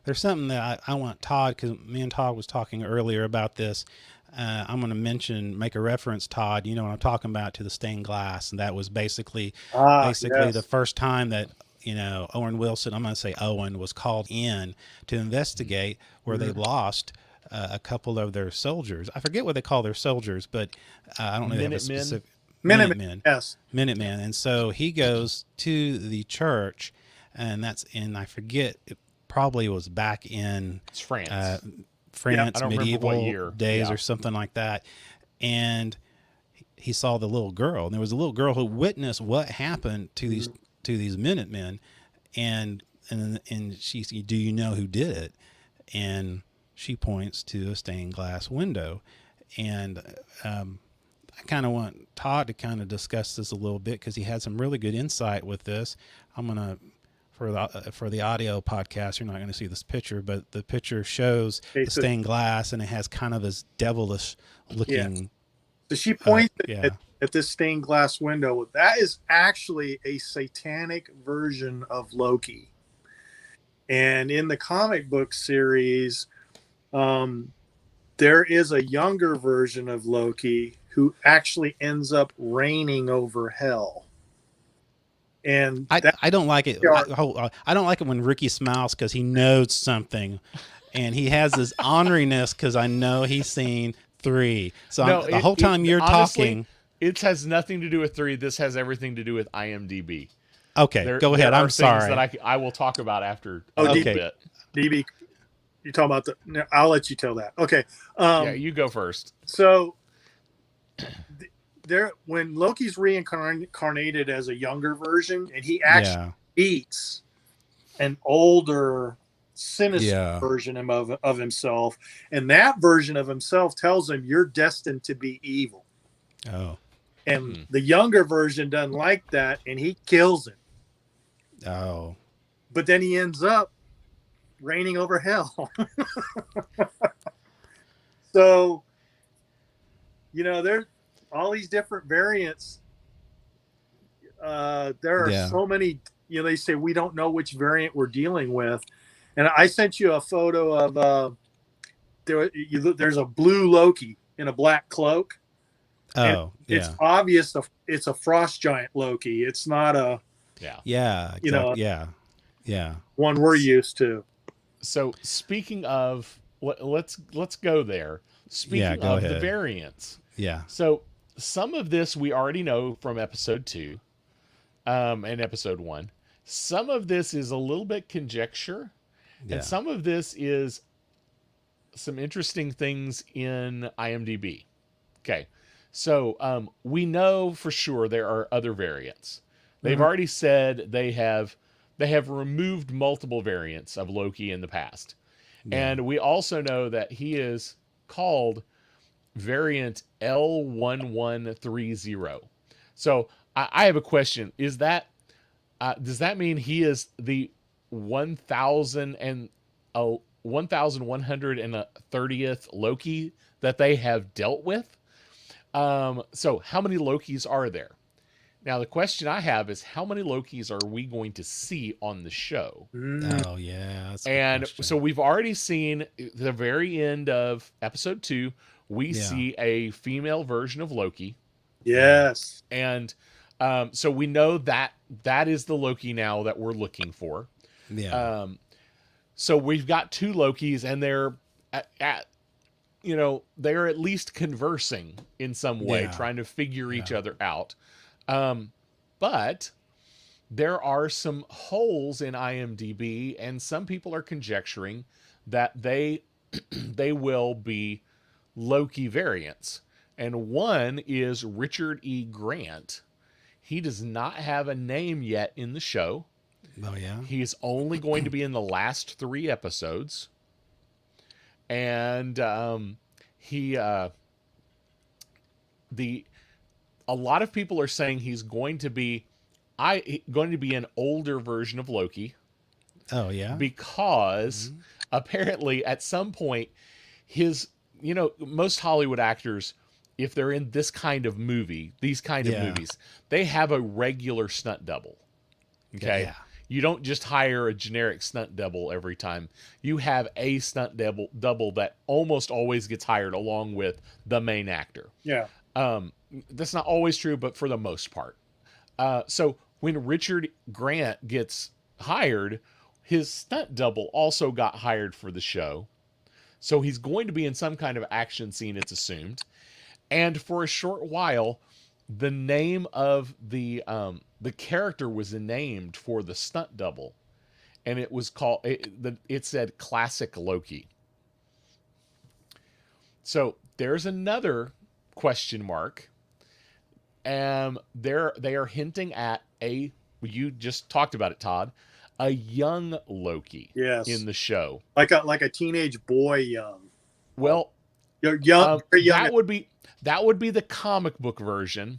There's something that I want Todd, because me and Todd was talking earlier about this. I'm going to make a reference, Todd, when I'm talking about, to the stained glass. And that was basically the first time that, Owen Wilson, I'm going to say Owen, was called in to investigate where they lost a couple of their soldiers. I forget what they call their soldiers, but I don't know. They have a specific Minutemen. Yes. Minutemen. And so he goes to the church, and that's in, I forget, it probably was back in It's France. France, medieval days or something like that. And he saw the little girl, and there was a little girl who witnessed what happened to these Minutemen, and she said, "Do you know who did it?" And she points to a stained glass window. And I kind of want Todd to kind of discuss this a little bit, because he had some really good insight with this. I'm gonna, for the audio podcast, you're not going to see this picture, but the picture shows the stained glass, and it has kind of this devilish looking. Yeah. So she points at this stained glass window. That is actually a satanic version of Loki. And in the comic book series, there is a younger version of Loki who actually ends up reigning over hell. And I don't like it. I don't like it when Ricky smiles because he knows something, and he has this orneriness because I know he's seen 3. So No, the whole time you're honestly, talking. it has nothing to do with 3. This has everything to do with IMDb. Okay, go ahead. There are I'm things sorry. that I will talk about after a Okay. little bit. DB, you're talking about the. I'll let you tell that. Okay. Yeah, you go first. So there, when Loki's reincarnated as a younger version, and he actually eats an older, sinister version of himself, and that version of himself tells him, "You're destined to be evil." Oh. And the younger version doesn't like that, and he kills him. Oh. But then he ends up reigning over hell. So, there's all these different variants. There are so many, they say we don't know which variant we're dealing with. And I sent you a photo of there's a blue Loki in a black cloak. Oh, it's obvious it's a frost giant Loki. It's not a one we're used to. So speaking of, let's go there. Speaking of the variants, So some of this we already know from episode 2, and episode 1. Some of this is a little bit conjecture, and some of this is some interesting things in IMDb. Okay. So we know for sure there are other variants. They've already said they have removed multiple variants of Loki in the past. And we also know that he is called variant L1130. So I have a question. Is that does that mean he is the 1130th Loki that they have dealt with? So how many Lokis are there? Now, the question I have is how many Lokis are we going to see on the show? Oh, yeah. That's and so we've already seen the very end of episode 2. We see a female version of Loki. Yes. And so we know that is the Loki now that we're looking for. Yeah. So we've got 2 Lokis, and they're they're at least conversing in some way, trying to figure each other out. But there are some holes in IMDb, and some people are conjecturing that they will be Loki variants. And one is Richard E. Grant. He does not have a name yet in the show. Oh, yeah? He's only going to be in the last 3 episodes. And a lot of people are saying he's going to be an older version of Loki. Oh, yeah? Because apparently at some point most Hollywood actors, if they're in this kind of movie, these kind of movies, they have a regular stunt double. Okay? Yeah. You don't just hire a generic stunt double every time. You have a stunt double that almost always gets hired along with the main actor. Yeah. That's not always true, but for the most part. So when Richard Grant gets hired, his stunt double also got hired for the show. So he's going to be in some kind of action scene, it's assumed. And for a short while, the name of the character was named for the stunt double, and it was called. It said Classic Loki. So there's another question mark. They are hinting at you just talked about it, Todd, a young Loki. Yes. In the show, like a teenage boy young. Well, you're young. That would be the comic book version.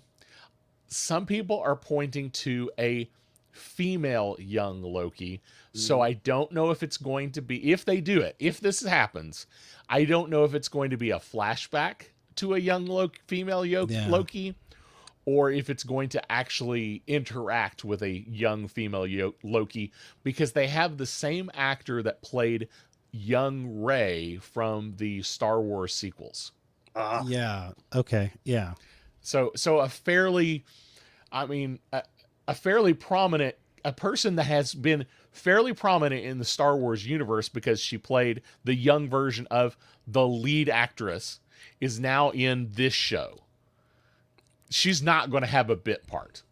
Some people are pointing to a female young Loki. So I don't know if it's going to be, if they do it, if this happens, I don't know if it's going to be a flashback to a young female Loki, or if it's going to actually interact with a young female Loki, because they have the same actor that played young Rey from the Star Wars sequels. Yeah. Okay. Yeah. So a fairly, I mean, a fairly prominent, a person that has been fairly prominent in the Star Wars universe because she played the young version of the lead actress is now in this show. She's not going to have a bit part.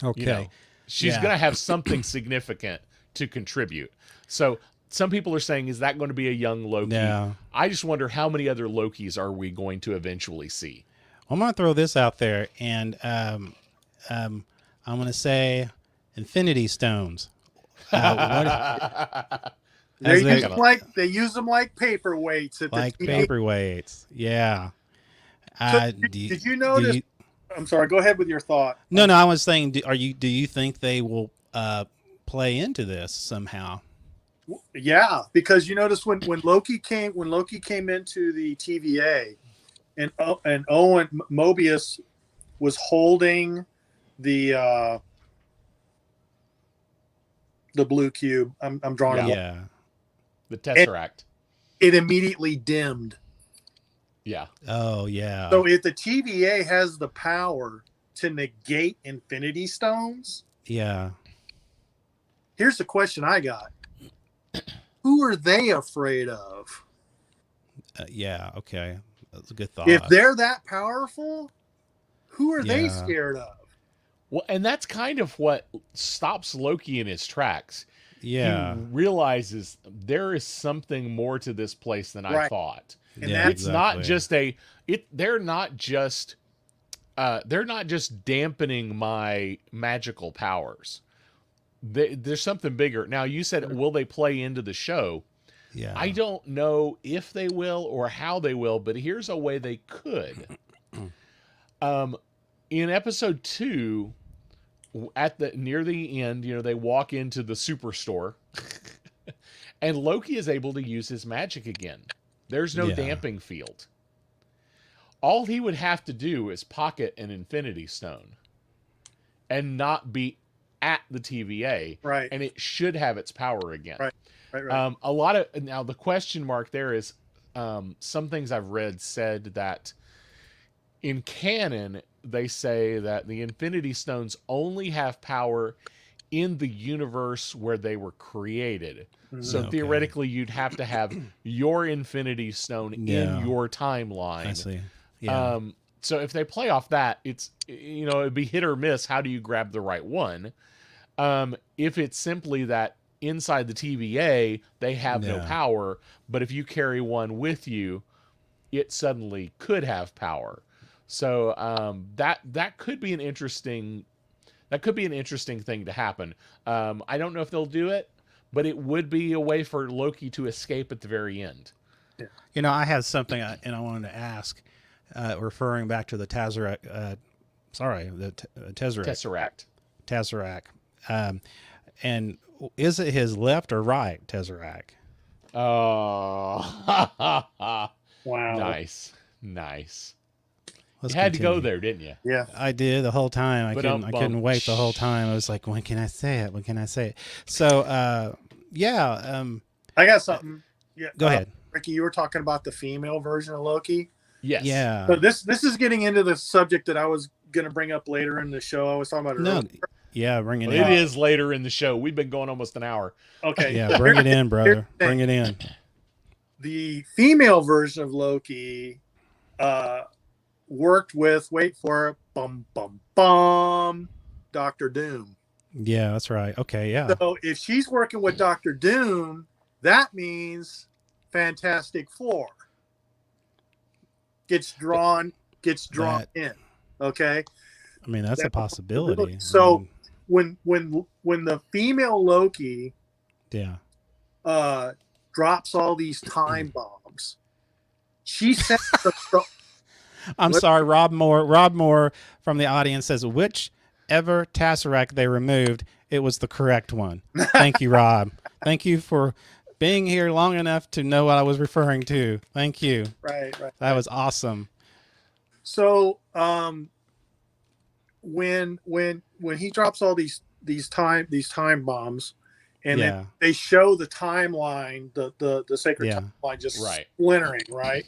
Okay. You know, she's Yeah. going to have something significant to contribute. So some people are saying, is that going to be a young Loki? No. I just wonder how many other Lokis are we going to eventually see? I'm going to throw this out there, and I'm going to say Infinity Stones. They use them like paperweights at like the TV. paperweights. Yeah. Did you notice? I'm sorry. Go ahead with your thought. No, I was saying, do you think they will play into this somehow? Yeah, because you notice when Loki came into the TVA, and Owen Mobius was holding the blue cube. I'm drawing. Yeah. The Tesseract. It immediately dimmed. Yeah. Oh yeah. So if the TVA has the power to negate Infinity Stones, yeah. Here's the question I got: who are they afraid of? Yeah. Okay. That's a good thought. If they're that powerful, who are they scared of? Well, and that's kind of what stops Loki in his tracks. Yeah. He realizes there is something more to this place than I thought. And it's not just they're not just dampening my magical powers. There's something bigger. Now, you said, will they play into the show? Yeah. I don't know if they will or how they will, but here's a way they could. In episode 2, near the end, they walk into the superstore, and Loki is able to use his magic again. There's no damping field. All he would have to do is pocket an Infinity Stone and not be at the TVA. Right. And it should have its power again. Right. Now the question mark there is, some things I've read said that in canon, they say that the Infinity Stones only have power in the universe where they were created. So theoretically, you'd have to have your Infinity Stone in your timeline. I see. Yeah. So if they play off that, it's, it'd be hit or miss. How do you grab the right one? If it's simply that inside the TVA, they have no power, but if you carry one with you, it suddenly could have power. So that could be an interesting thing to happen. I don't know if they'll do it, but it would be a way for Loki to escape at the very end. Yeah. I had something and I wanted to ask, referring back to the Tesseract. Tesseract. And is it his left or right Tesseract? Oh, wow! Nice. Let's you had continue. to go there, didn't you? Yeah, I did the whole time. I couldn't wait the whole time. I was like, when can I say it? So, I got something. Yeah, go ahead, Ricky. You were talking about the female version of Loki. Yes. Yeah. So this is getting into the subject that I was going to bring up later in the show. I was talking about it earlier. Yeah, bring it in. It is later in the show. We've been going almost an hour. Okay. Yeah, bring it in, brother. Bring it in. The female version of Loki worked with, wait for it, Dr. Doom. Yeah, that's right. Okay, yeah. So if she's working with Dr. Doom, that means Fantastic Four gets drawn in. Okay. I mean, that's a possibility. So when the female Loki drops all these time bombs, she sends I'm sorry, Rob Moore from the audience says, whichever Tesseract they removed, it was the correct one. Thank you, Rob. Thank you for being here long enough to know what I was referring to. Thank you. Right. That was awesome. So, when he drops all these time bombs, and then Yeah. they show the timeline, the sacred Yeah. timeline just Right. splintering, right?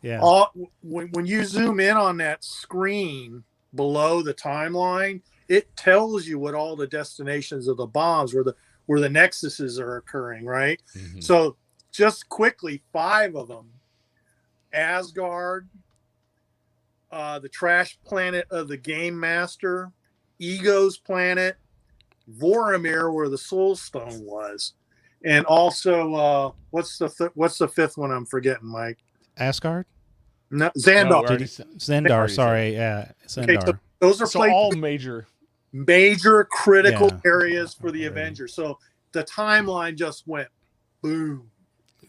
Yeah. All when you zoom in on that screen below the timeline, it tells you what all the destinations of the bombs, where the nexuses are occurring, right? Mhm. So just quickly, 5 of them: Asgard, the trash planet of the Game Master, Ego's planet, Voromir, where the Soul Stone was, and also what's the fifth one I'm forgetting, Mike? Asgard? No, No, Xandar. we already Zendar, already said sorry. Yeah. Okay, so Zendar. those are so all major critical Yeah. areas for the Already. Avengers. So the timeline just went boom.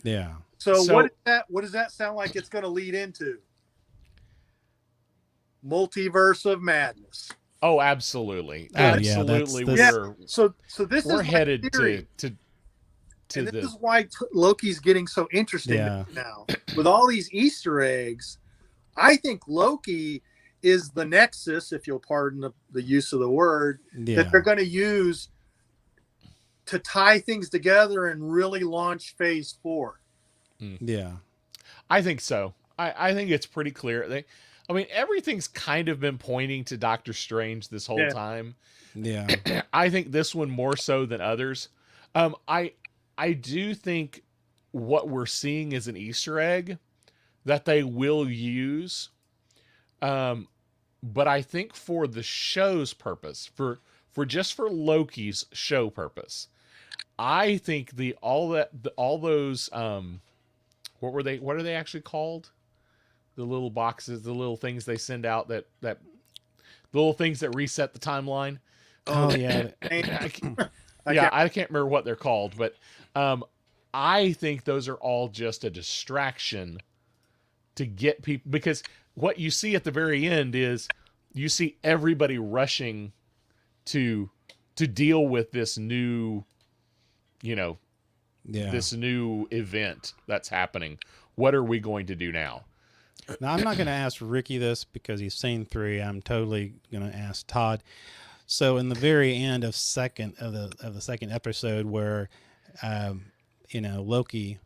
Yeah. So, So- what does that sound like it's going to lead into? Multiverse of madness. Oh, absolutely. Oh, yeah, Absolutely. that's- So this We're is my headed theory. to And this the is why Loki's getting so interesting Yeah. now. With all these Easter eggs, I think Loki is the nexus, if you'll pardon the use of the word, Yeah. that they're going to use to tie things together and really launch phase 4. Yeah. I think so. I think it's pretty clear. I mean, everything's kind of been pointing to Doctor Strange this whole Yeah. time. Yeah. I think this one more so than others. I do think what we're seeing is an Easter egg that they will use. But I think for the show's purpose, for Loki's show purpose, I think all those what are they actually called? The little boxes, the little things they send out that the little things that reset the timeline. Oh, yeah. I can't remember what they're called, but I think those are all just a distraction to get people, because what you see at the very end is you see everybody rushing to deal with this new, Yeah. this new event that's happening. What are we going to do now? Now, I'm not going to ask Ricky this because he's seen 3. I'm totally going to ask Todd. So, in the very end of the second episode, where Loki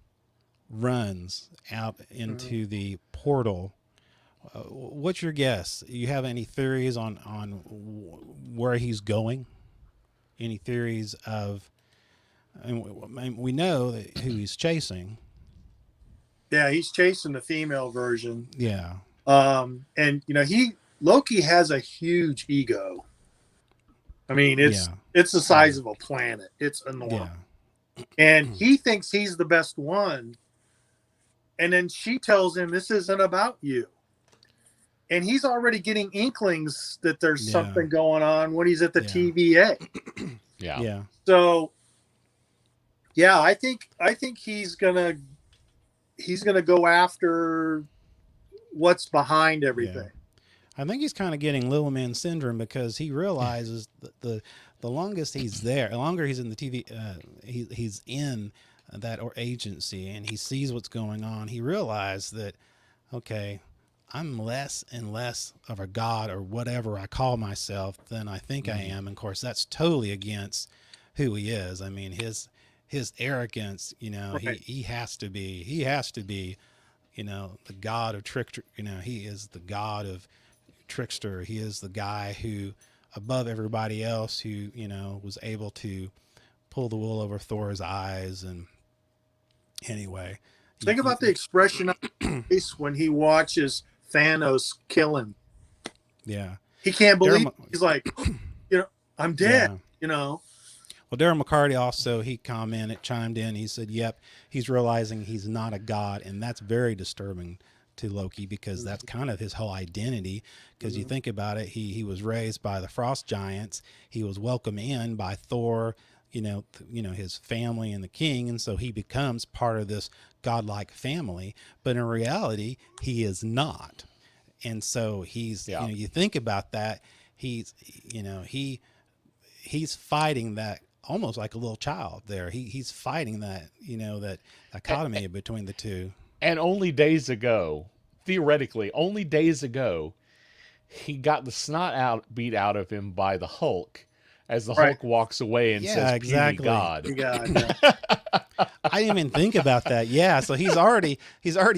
runs out into the portal, what's your guess? You have any theories on where he's going? Any theories of? I mean, we know that who he's chasing. Yeah, he's chasing the female version. Yeah. And Loki has a huge ego. I mean, it's the size of a planet. It's enormous. Yeah. And he thinks he's the best one. And then she tells him, this isn't about you. And he's already getting inklings that there's something going on when he's at the TVA. Yeah. Yeah. So, yeah, I think he's gonna go after what's behind everything. Yeah. I think he's kind of getting little man syndrome because he realizes that the longest he's there, the longer he's in the TV, he's in that agency and he sees what's going on. He realized that, okay, I'm less and less of a god or whatever I call myself than I think I am. And of course, that's totally against who he is. I mean, his arrogance, Right. he has to be, the god of trick. He is the god of trickster. He is the guy who, above everybody else, who was able to pull the wool over Thor's eyes. And anyway, Think about the expression on his face when he watches Thanos kill him. Yeah, He can't believe it. He's like, I'm dead. Well, Darren McCarty also, he chimed in. He said, "Yep, he's realizing he's not a god, and that's very disturbing to Loki because that's kind of his whole identity. Because you think about it, he was raised by the frost giants. He was welcomed in by Thor, his family and the king, and so he becomes part of this godlike family. But in reality, he is not. And so he's, you think about that, he's fighting that." Almost like a little child there. He's fighting that, that dichotomy between the two. And only days ago, theoretically, he got the snot beat out of him by the Hulk. as the Right. Hulk walks away and Yeah, says, exactly. "Puny God." You got yeah. I didn't even think about that. Yeah, so he's already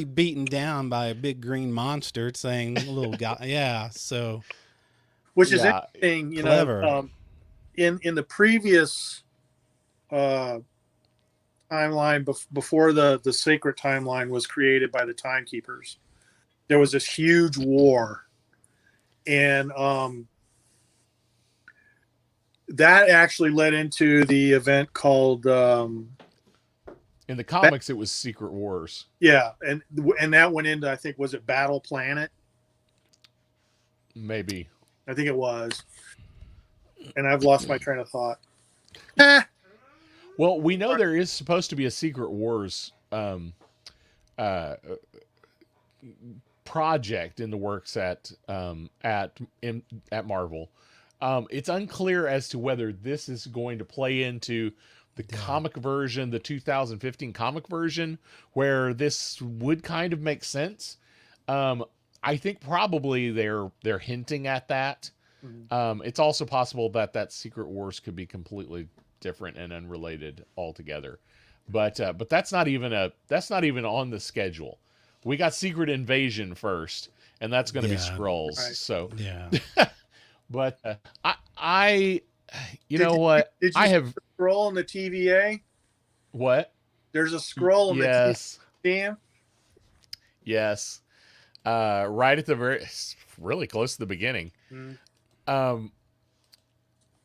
beaten down by a big green monster saying little guy. Yeah, so Which is Yeah, interesting, you clever. know. In the previous timeline before the sacred timeline was created by the timekeepers, there was this huge war, and that actually led into the event called in the comics, it was Secret Wars. yeah, and that went into, I think, was it Battle Planet? Maybe. I think it was, and I've lost my train of thought. Eh, Well, we know there is supposed to be a Secret Wars project in the works at Marvel. It's unclear as to whether this is going to play into the comic version, the 2015 comic version, where this would kind of make sense. I think probably they're hinting at that. It's also possible that Secret Wars could be completely different and unrelated altogether. But that's not even on the schedule. We got Secret Invasion first, and that's going to be Skrulls. Right. So yeah. but I you know what? Did you I have scroll in the TVA? what? There's a scroll in Yes. the TVA. Yes. Right at the really close to the beginning.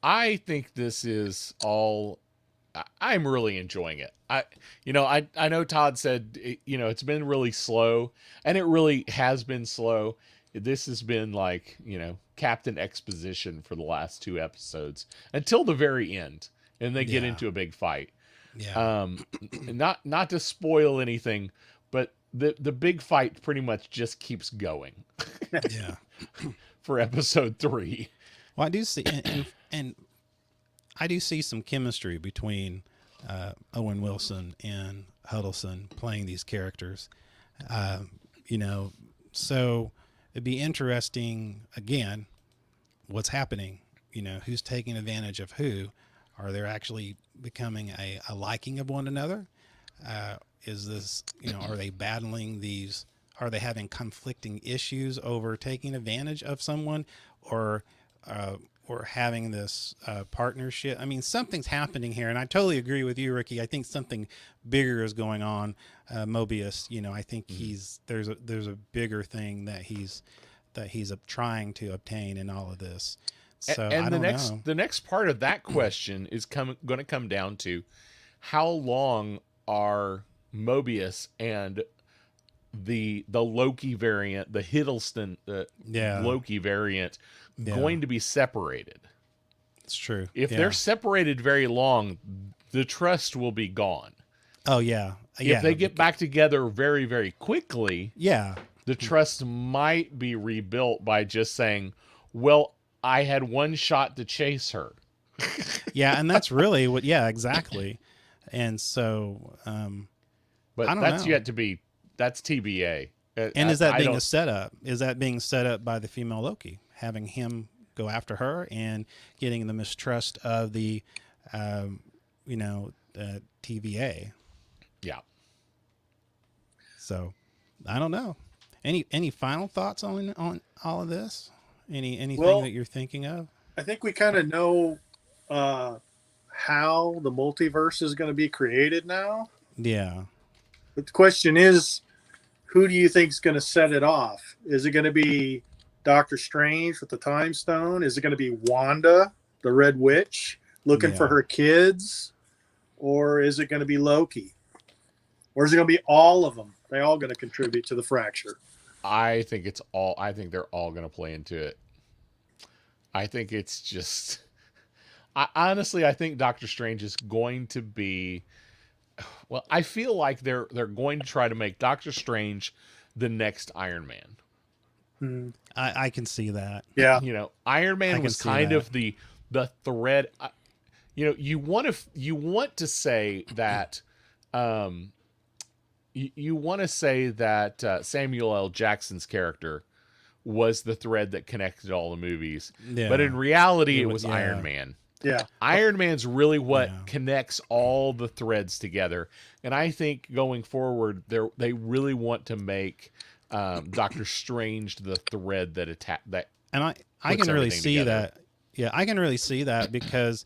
I think this is all. I'm really enjoying it. I know Todd said, it's been really slow, and it really has been slow. This has been like, Captain Exposition for the last 2 episodes until the very end, and they get into a big fight. Yeah. Not to spoil anything, but the big fight pretty much just keeps going. Yeah. For episode 3. Well, I do see, and I do see some chemistry between Owen Wilson and Huddleston playing these characters. So it'd be interesting, again, what's happening, who's taking advantage of who. Are they actually becoming a liking of one another? Is this, are they battling these, are they having conflicting issues over taking advantage of someone, or having this partnership? I mean, something's happening here, and I totally agree with you, Ricky. I think something bigger is going on. Mobius, I think there's a bigger thing that he's trying to obtain in all of this. So and I don't the know. next part of that question is going to come down to how long are Mobius and the Loki variant, the Hiddleston Loki variant, going to be separated. It's true. If they're separated very long, the trust will be gone. Oh yeah. If they get back together very, very quickly, the trust might be rebuilt by just saying, well, I had one shot to chase her. Yeah, and that's really what. Yeah, exactly. And so, but I don't that's know. yet to be. That's TBA. And is that being a setup? Is that being set up by the female Loki, having him go after her and getting the mistrust of the, TVA? Yeah. So, I don't know. Any final thoughts on all of this? Anything that you're thinking of? I think we kind of know how the multiverse is going to be created now. Yeah. But the question is, who do you think is going to set it off? Is it going to be Doctor Strange with the Time Stone? Is it going to be Wanda, the Red Witch, looking for her kids? Or is it going to be Loki? Or is it going to be all of them? They all going to contribute to the fracture? I think they're all going to play into it. I think it's just. I think Doctor Strange is going to be. Well, I feel like they're going to try to make Doctor Strange the next Iron Man. I can see that. Yeah. Iron Man was kind of the thread. You want to say that. You want to say that Samuel L. Jackson's character was the thread that connected all the movies, but in reality, it was Iron Man. Yeah. Iron Man's really what Yeah. connects all the threads together, and I think going forward, they really want to make Doctor Strange the thread that And I puts can really everything see together. that. Yeah, I can really see that because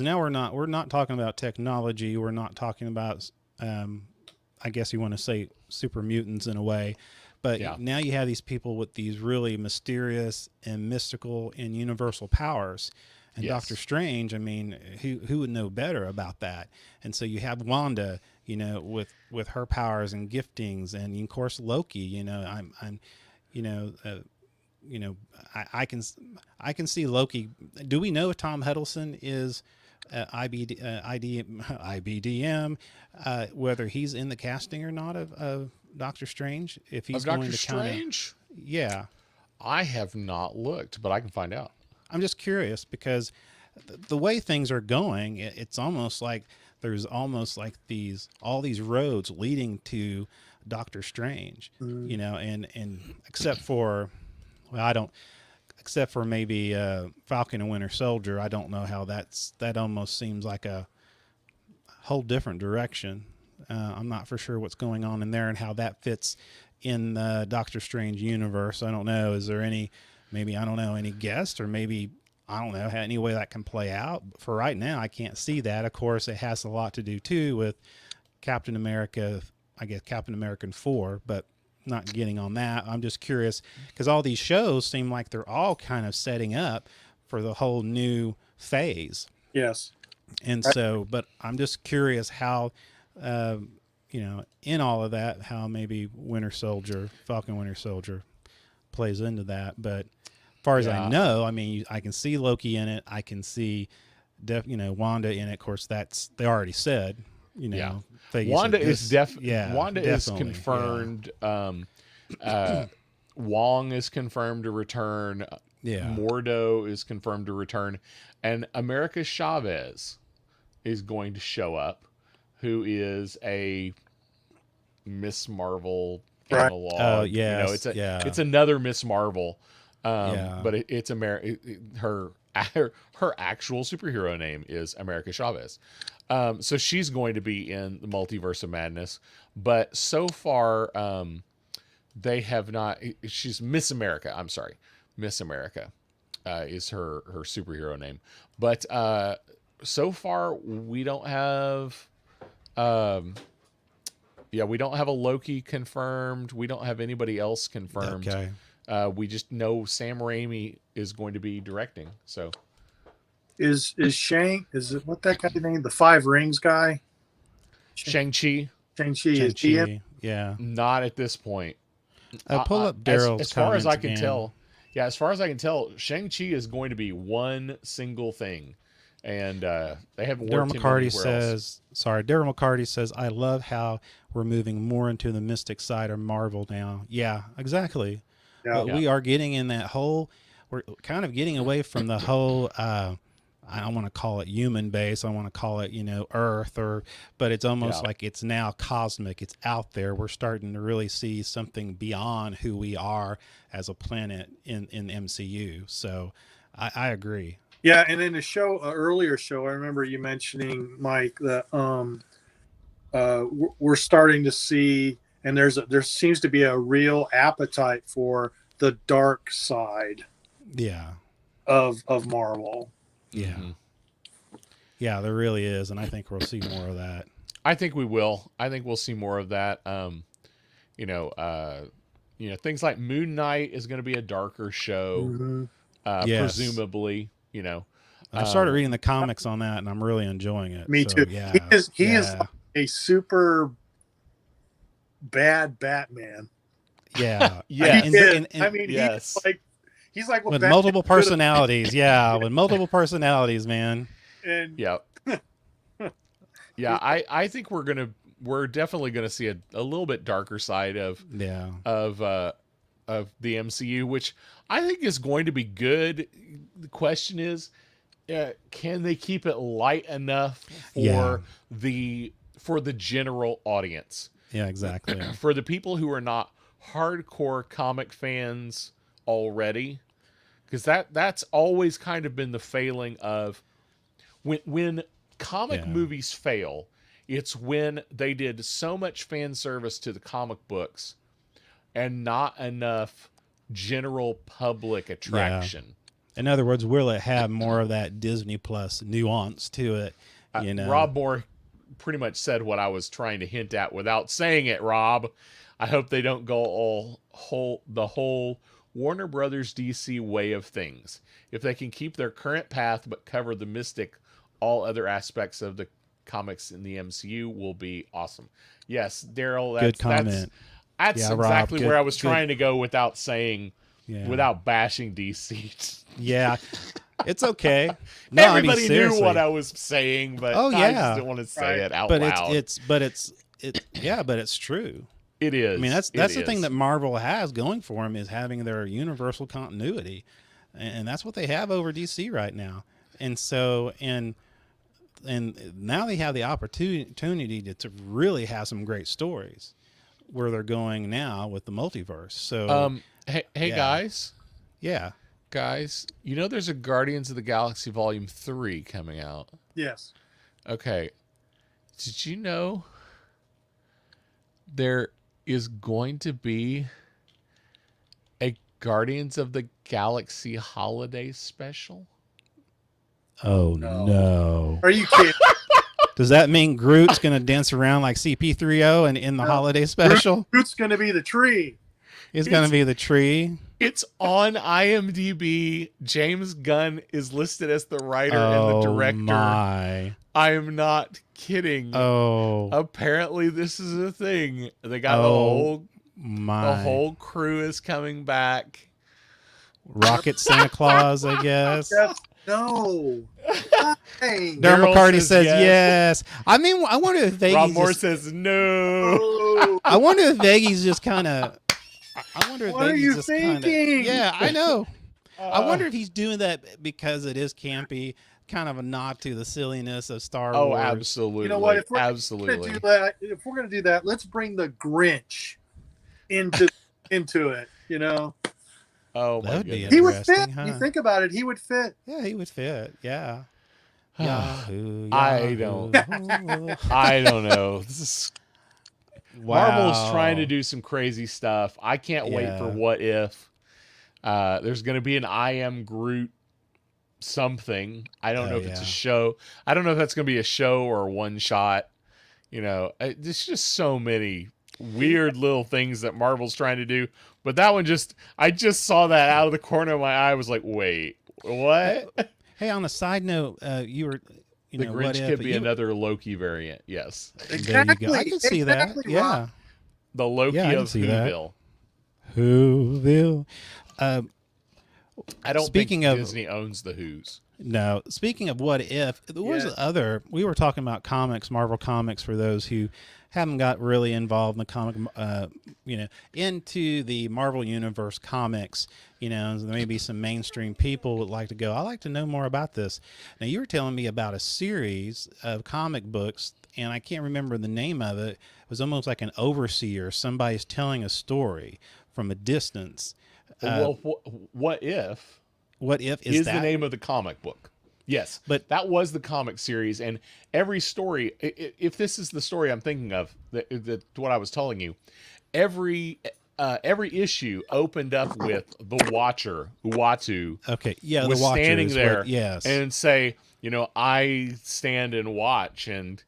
now we're not talking about technology. We're not talking about I guess you want to say super mutants in a way, but Yeah. now you have these people with these really mysterious and mystical and universal powers. And Yes. Doctor Strange, I mean, who would know better about that? And so you have Wanda, with her powers and giftings, and of course Loki. I'm you know, uh, you know, I can see Loki. Do we know if Tom Hiddleston is IBDM, whether he's in the casting or not of Doctor Strange? If Of he's Doctor going to kind of, Strange, yeah, I have not looked, but I can find out. I'm just curious because the way things are going, it's almost like there's almost like all these roads leading to Doctor Strange, and except for, well, I don't, except for maybe Falcon and Winter Soldier, I don't know how that almost seems like a whole different direction. I'm not for sure what's going on in there and how that fits in the Doctor Strange universe. I don't know. Is there any, maybe, I don't know, any guest, or maybe, I don't know, any way that can play out? But for right now, I can't see that. Of course, it has a lot to do too with Captain America, I guess Captain America 4, but not getting on that. I'm just curious because all these shows seem like they're all kind of setting up for the whole new phase. Yes. And so, but I'm just curious how, in all of that, how maybe Falcon Winter Soldier plays into that. But as far as I know, I mean, I can see Loki in it. I can see, Wanda in it. Of course, they already said, Wanda is Wanda is definitely, confirmed. Wong is confirmed to return. Yeah. Mordo is confirmed to return, and America Chavez is going to show up, who is a Miss Marvel Right. analog. Oh, yes. It's another Miss Marvel. Yeah. But it's her actual superhero name is America Chavez. So she's going to be in the Multiverse of Madness, but so far, they have not. She's Miss America. I'm sorry, Miss America is her superhero name. But so far, we don't have. We don't have a Loki confirmed. We don't have anybody else confirmed. Okay. We just know Sam Raimi is going to be directing. So Is what that guy's name? The Five Rings guy? Shang-Chi, Shang-Chi. Is he in? Yeah. not at this point. Pull up Daryl's as far as I can again. tell. Yeah, as far as I can tell, Shang-Chi is going to be one single thing. And they haven't Daryl worked him McCarty anywhere else. Daryl McCarty says, I love how we're moving more into the mystic side of Marvel now. Yeah, exactly. Yeah. We are getting in that whole, we're kind of getting away from the whole, I don't want to call it human base. I want to call it, Earth, but it's almost like it's now cosmic. It's out there. We're starting to really see something beyond who we are as a planet in MCU. So I agree. Yeah, and in the show, earlier show, I remember you mentioning, Mike, that we're starting to see, and there seems to be a real appetite for the dark side. Yeah. Of Marvel. Yeah. Mm-hmm. Yeah, there really is, and I think we'll see more of that. I think we will. I think we'll see more of that. Things like Moon Knight is going to be a darker show, Yes. presumably. I started reading the comics on that, and I'm really enjoying it. Me too. Yeah, He is like a super bad Batman. Yeah. Yeah. Yes. He's like with multiple personalities. Yeah, with multiple personalities, man. And yeah, I think we're definitely gonna see a little bit darker side of the MCU, which I think is going to be good. The question is, can they keep it light enough for the general audience? Yeah, exactly. For the people who are not hardcore comic fans already, because that's always kind of been the failing of when comic Yeah. movies fail, it's when they did so much fan service to the comic books and not enough general public attraction. In other words, will it have more of that Disney Plus nuance to it? You know, Rob Moore pretty much said what I was trying to hint at without saying it, Rob. I hope they don't go the whole Warner Brothers DC way of things. If they can keep their current path but cover the mystic, all other aspects of the comics in the MCU will be awesome. Yes, Daryl, good comment. That's Yeah, Rob, exactly good- where I was good. trying to go without saying, Yeah. without bashing DC. Yeah, it's okay. No, Everybody I mean, knew seriously. what I was saying, but Oh, I yeah. just didn't want to say Right. it out but loud. it's true. It is. I mean, that's It the thing is. that Marvel has going for them is having their universal continuity, and that's what they have over DC right now. And so, and now they have the opportunity to really have some great stories where they're going now with the multiverse. So, Hey Yeah. guys, you know there's a Guardians of the Galaxy Volume 3 coming out. Yes. Okay. Did you know there is going to be a Guardians of the Galaxy holiday special? oh No. no. Are you kidding? Does that mean Groot's going to dance around like CP30 and in the No. holiday special? Groot's going to be the tree. It's going to be the tree. It's on IMDb. James Gunn is listed as the writer and Oh the director. my. I am not kidding. Oh Apparently this is a thing. They got Oh, my. the whole crew is coming back. Rocket Santa Claus, I guess. Yes. No. Hey. Daryl Daryl McCarty says says yes. yes. I mean, I wonder if Rob Vegas. Moore says no. Oh, I wonder if Vegas just kind of. I wonder if What are Vegas you just kinda- thinking? Yeah, I know. I Uh, wonder if he's doing that because it is campy, kind of a nod to the silliness of Star Oh, Wars. absolutely. You know what? If we're absolutely. gonna do that, if we're going to do that, let's bring the Grinch into it. You know, Oh my That would be goodness. he would fit. Interesting, huh? You think about it, he would fit. Yeah, he would fit. Yeah. Yahoo, I Yahoo. don't- I don't know. This is Wow. Marvel's trying to do some crazy stuff. I can't wait for Yeah. What If. There's going to be an I Am Groot something. I don't Oh, know if it's a yeah. show. I don't know if that's going to be a show or a one shot. You know, there's just so many weird little things that Marvel's trying to do. But that one I just saw that out of the corner of my eye. I was like, wait, what? Hey, on a side note, you were, you The know, Grinch what if could be you- another Loki variant. Yes. There you go. I can see exactly, that. Yeah. Rob. The Loki Yeah, I can of see that. Whoville. Whoville. I don't Speaking think of- Disney owns the Who's. No, speaking of what if, there was Yeah. we were talking about comics, Marvel comics, for those who haven't got really involved in the comic, into the Marvel Universe comics, there may be some mainstream people would like to go, I'd like to know more about this. Now, you were telling me about a series of comic books, and I can't remember the name of it. It was almost like an overseer. Somebody's telling a story from a distance. Well, what if What if is that the name of the comic book? Yes, But- that was the comic series, and every story. If this is the story I'm thinking of, that what I was telling you, every issue opened up with the Watcher, Uatu, Okay, yeah, was the Watcher standing is there, what- yes, and say, I stand and watch, and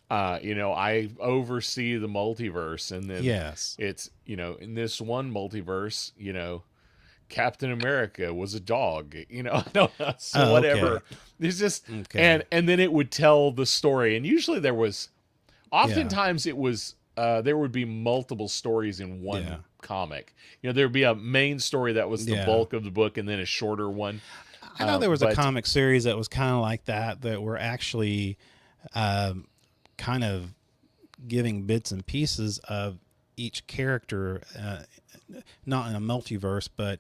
I oversee the multiverse, and then yes. it's in this one multiverse, Captain America was a dog, I don't know, so Oh, whatever. okay. There's just Okay. and then it would tell the story, and usually oftentimes it was there would be multiple stories in one Yeah. comic. There would be a main story that was the Yeah. bulk of the book, and then a shorter one. I know there was a but- comic series that was kind of like that were actually kind of giving bits and pieces of each character, not in a multiverse, but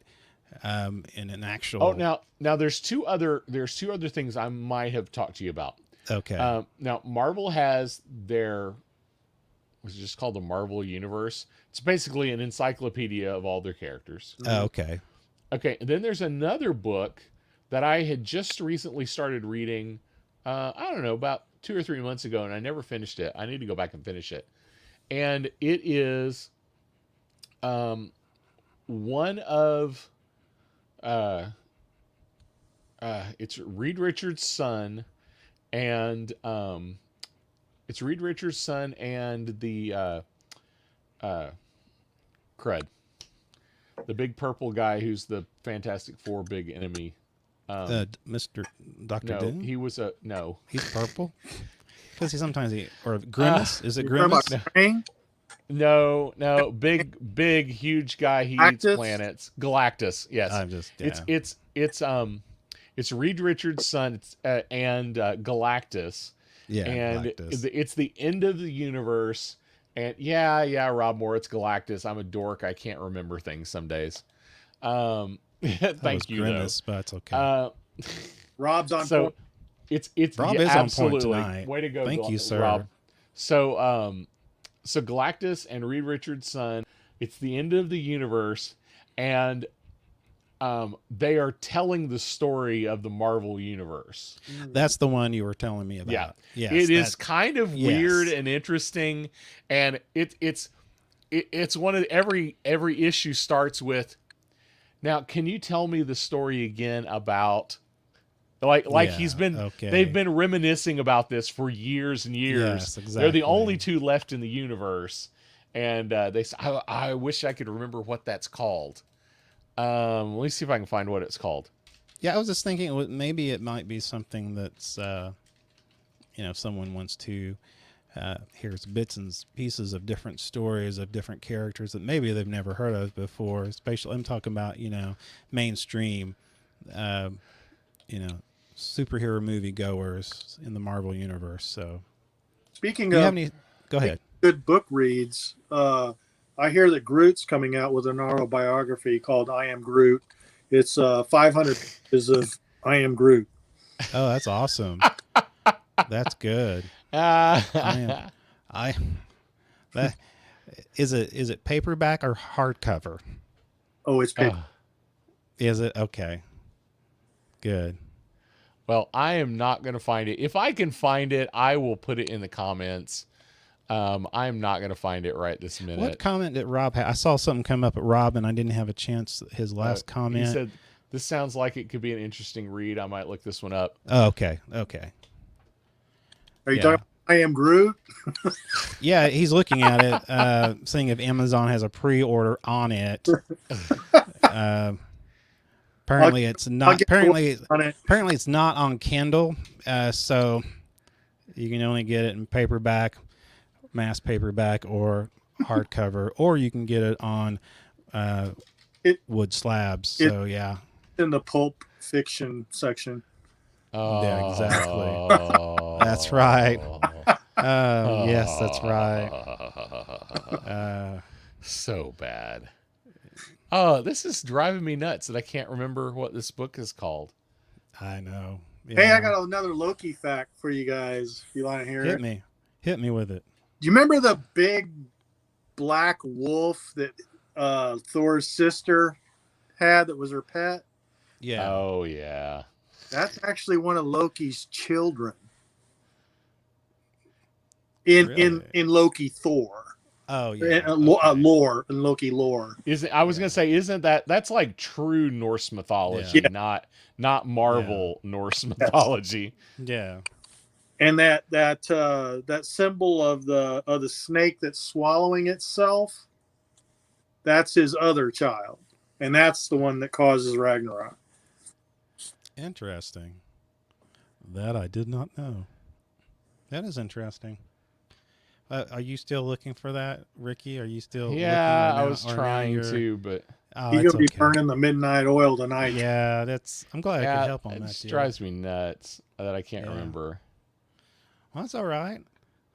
in an actual. Oh, now there's two other things I might have talked to you about. Okay. Now Marvel has their, what's it just called, the Marvel Universe. It's basically an encyclopedia of all their characters. Oh, okay. Okay, and then there's another book that I had just recently started reading I don't know, about 2 or 3 months ago, and I never finished it. I need to go back and finish it. And it is one of it's Reed Richards' son, and it's Reed Richards' son and the crud, the big purple guy who's the Fantastic Four big enemy. Mr. Doctor No, Doom. he was no. He's purple because or Grimace. Is it You talking Grimace? about Krang? No, big, huge guy. He eats Galactus? planets. Galactus, yes. I'm just yeah. It's Reed Richards' son and Galactus, yeah, and Galactus. it's the end of the universe. And yeah, Rob Moore, it's Galactus. I'm a dork. I can't remember things some days. Thank you, Grimace, but it's okay. Rob's on so point. it's Rob yeah, is on point absolutely. tonight. Way to go, Thank you, sir. Rob. So Galactus and Reed Richards' son, it's the end of the universe, and they are telling the story of the Marvel universe. That's the one you were telling me about. Yeah. Yes, It is kind of weird and interesting, and it's one of every issue starts with, now can you tell me the story again about like they've been reminiscing about this for years and years. Yes, exactly. They're the only two left in the universe, and I wish I could remember what that's called. Let me see if I can find what it's called. Yeah, I was just thinking maybe it might be something that's if someone wants to hears bits and pieces of different stories of different characters that maybe they've never heard of before. Especially I'm talking about mainstream superhero movie goers in the Marvel universe. So Speaking do you of have any? Go ahead. good book reads, I hear that Groot's coming out with an autobiography called I Am Groot. It's 500 pages of I Am Groot. Oh, that's awesome. That's good. That is it paperback or hardcover? Oh, it's paper. Is it? Okay. Good. Well, I am not going to find it. If I can find it, I will put it in the comments. I'm not going to find it right this minute. What comment did Rob have? I saw something come up at Rob, and I didn't have a chance. His last comment. He said, "This sounds like it could be an interesting read. I might look this one up." Oh, okay. Okay. Are you talking about I Am Groot? Yeah, he's looking at it, seeing if Amazon has a pre-order on it. Apparently, it's not. Apparently, it's not on Kindle, so you can only get it in paperback, mass paperback, or hardcover, or you can get it on wood slabs. So yeah, in the pulp fiction section. Yeah, exactly. That's right. Yes, that's right. So bad. Oh, this is driving me nuts that I can't remember what this book is called. I know. Yeah. Hey, I got another Loki fact for you guys. If you want to hear it. Hit me with it. Do you remember the big black wolf that Thor's sister had that was her pet? Yeah. Oh, yeah. That's actually one of Loki's children. In Loki Thor. Oh yeah. Lore in Loki lore. I was gonna say, isn't that's like true Norse mythology, not Marvel Norse mythology. Yeah. And that symbol of the snake that's swallowing itself, that's his other child. And that's the one that causes Ragnarok. Interesting. That I did not know. That is interesting. Are you still looking for that, Ricky? Are you still? Yeah, looking right I was trying to, but he's gonna be burning the midnight oil tonight. Yeah, I'm glad I could help on that. It just drives me nuts that I can't remember. Well, that's all right.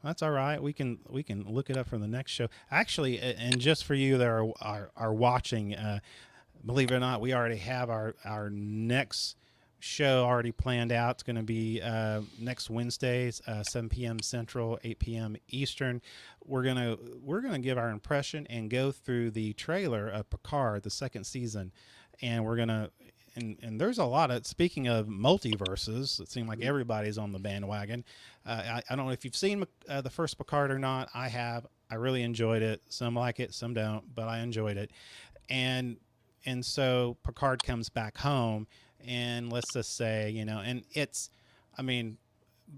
That's all right. We can look it up for the next show. Actually, and just for you that are watching, believe it or not, we already have our next show already planned out. It's going to be next Wednesdays, 7 p.m. Central, 8 p.m. Eastern. We're gonna give our impression and go through the trailer of Picard, the second season, and we're gonna and there's a lot of, speaking of multiverses, it seems like everybody's on the bandwagon. I don't know if you've seen the first Picard or not. I have. I really enjoyed it. Some like it, some don't, but I enjoyed it. And so Picard comes back home, and let's just say, and it's, I mean,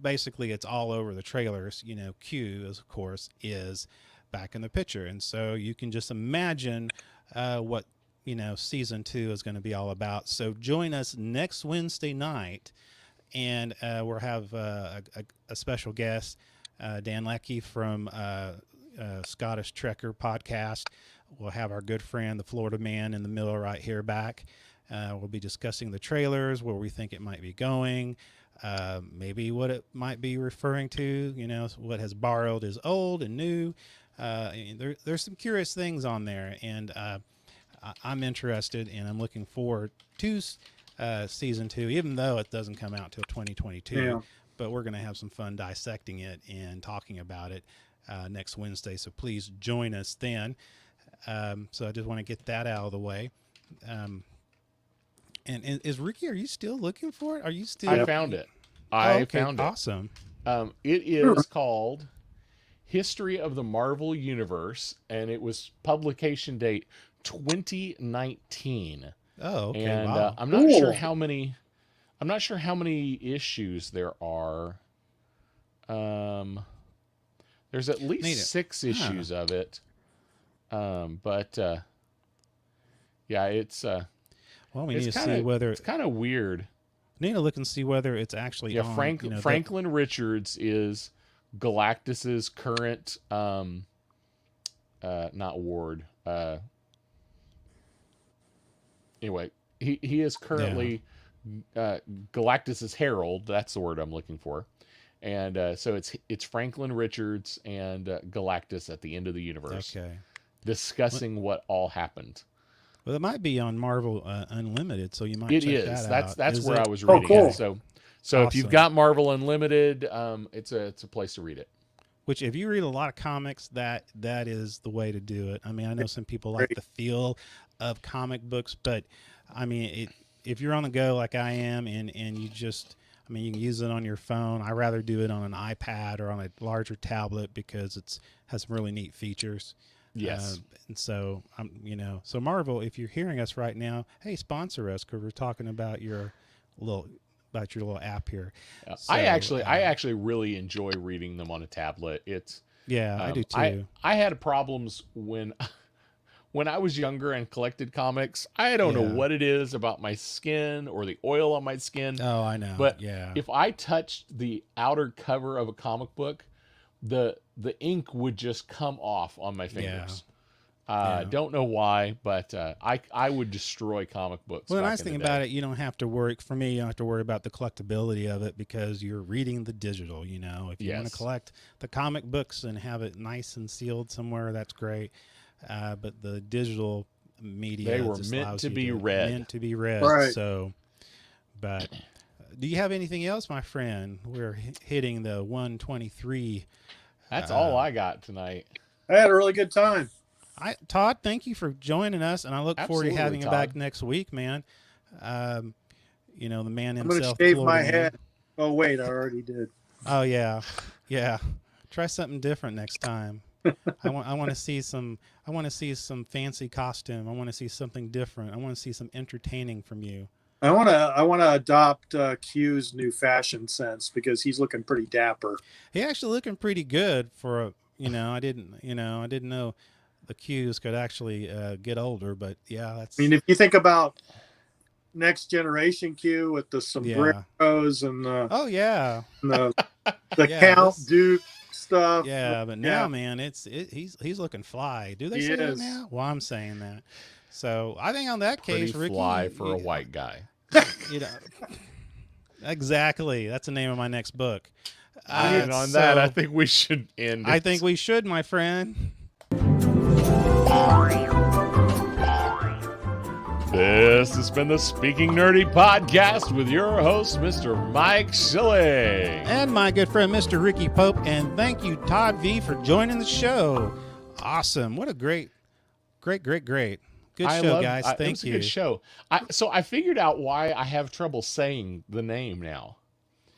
basically it's all over the trailers. Q, of course, is back in the picture, and so you can just imagine what season 2 is going to be all about. So join us next Wednesday night, and we'll have a special guest, Dan Leckie from Scottish Trekker podcast. We'll have our good friend, the Florida Man in the Middle right here back. We'll be discussing the trailers, where we think it might be going, maybe what it might be referring to, what has borrowed is old and new. There's some curious things on there, and I'm interested, and I'm looking forward to season 2, even though it doesn't come out till 2022. Yeah. But we're going to have some fun dissecting it and talking about it next Wednesday. So please join us then. So I just want to get that out of the way. And is Ricky, are you still looking for it? Are you still? I found it. I found it. Awesome. It is called History of the Marvel Universe, and it was publication date 2019. Oh, okay. And wow. I'm not sure how many. I'm not sure how many issues there are. There's at least 6 issues of it. But yeah, it's well, we need to see whether it's kind of weird. Need to look and see whether it's actually on, Franklin Richards is Galactus's current not ward. Anyway, he is currently Galactus's herald. That's the word I'm looking for. And so it's Franklin Richards and Galactus at the end of the universe, discussing what all happened. Well, it might be on Marvel Unlimited, so you might. It check is. That out. That's Is where it? I was reading cool. it. So if you've got Marvel Unlimited, it's a place to read it. Which, if you read a lot of comics, that is the way to do it. I mean, I know some people like the feel of comic books, but I mean, if you're on the go like I am, and you just, I mean, you can use it on your phone. I rather do it on an iPad or on a larger tablet because has some really neat features. Yes. And so, so Marvel, if you're hearing us right now, hey, sponsor us, because we're talking about your little app here. So, I actually really enjoy reading them on a tablet. It's I do too. I had problems when I was younger and collected comics. I don't know what it is about my skin or the oil on my skin. Oh, I know. But yeah, if I touched the outer cover of a comic book, the ink would just come off on my fingers. Don't know why, but I would destroy comic books. Well, the nice thing about it, you don't have to worry. For me, you don't have to worry about the collectability of it because you're reading the digital. If you want to collect the comic books and have it nice and sealed somewhere, that's great. But the digital media, they were meant to be read. Meant to be read. Right. So, but do you have anything else, my friend? We're hitting the 123. That's all I got tonight. I had a really good time. Todd, thank you for joining us, and I look forward to having you Todd. back next week, man. The man I'm himself. going to shave Florida my man. head. Oh, wait, I already did. Oh yeah. Try something different next time. I want to see some fancy costume. I want to see something different. I want to see some entertaining from you. I want to adopt Q's new fashion sense because he's looking pretty dapper. He actually looking pretty good for I didn't know the Q's could actually get older, but yeah, that's. I mean, if you think about next generation Q with the sombreros and the Count Duke stuff. Yeah, but now, man, he's looking fly. Do they say that now? Well, I'm saying that. So I think on that case, pretty Ricky, fly for a white guy. Exactly. That's the name of my next book. And on that, I think we should end. I think we should, my friend. This has been the Speaking Nerdy podcast with your host, Mr. Mike Schilling. And my good friend, Mr. Ricky Pope. And thank you, Todd V, for joining the show. Awesome. What a great. Good show, guys. It Thank was a you. good show. So I figured out why I have trouble saying the name now.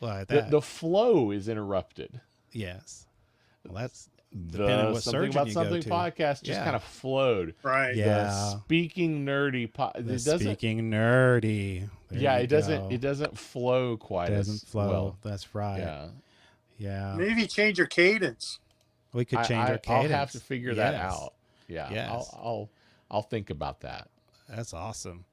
Well, The flow is interrupted. yes. Well, that's depending on what Something surgeon about you something go to. podcast just kind of flowed. Right. Yeah. The speaking nerdy The speaking nerdy. There you go. It doesn't flow quite doesn't as flow. well. That's right. Yeah. Yeah. Maybe change your cadence. We could change our cadence. I'll have to figure that Yes. out. Yeah. Yes. I'll think about that. That's awesome.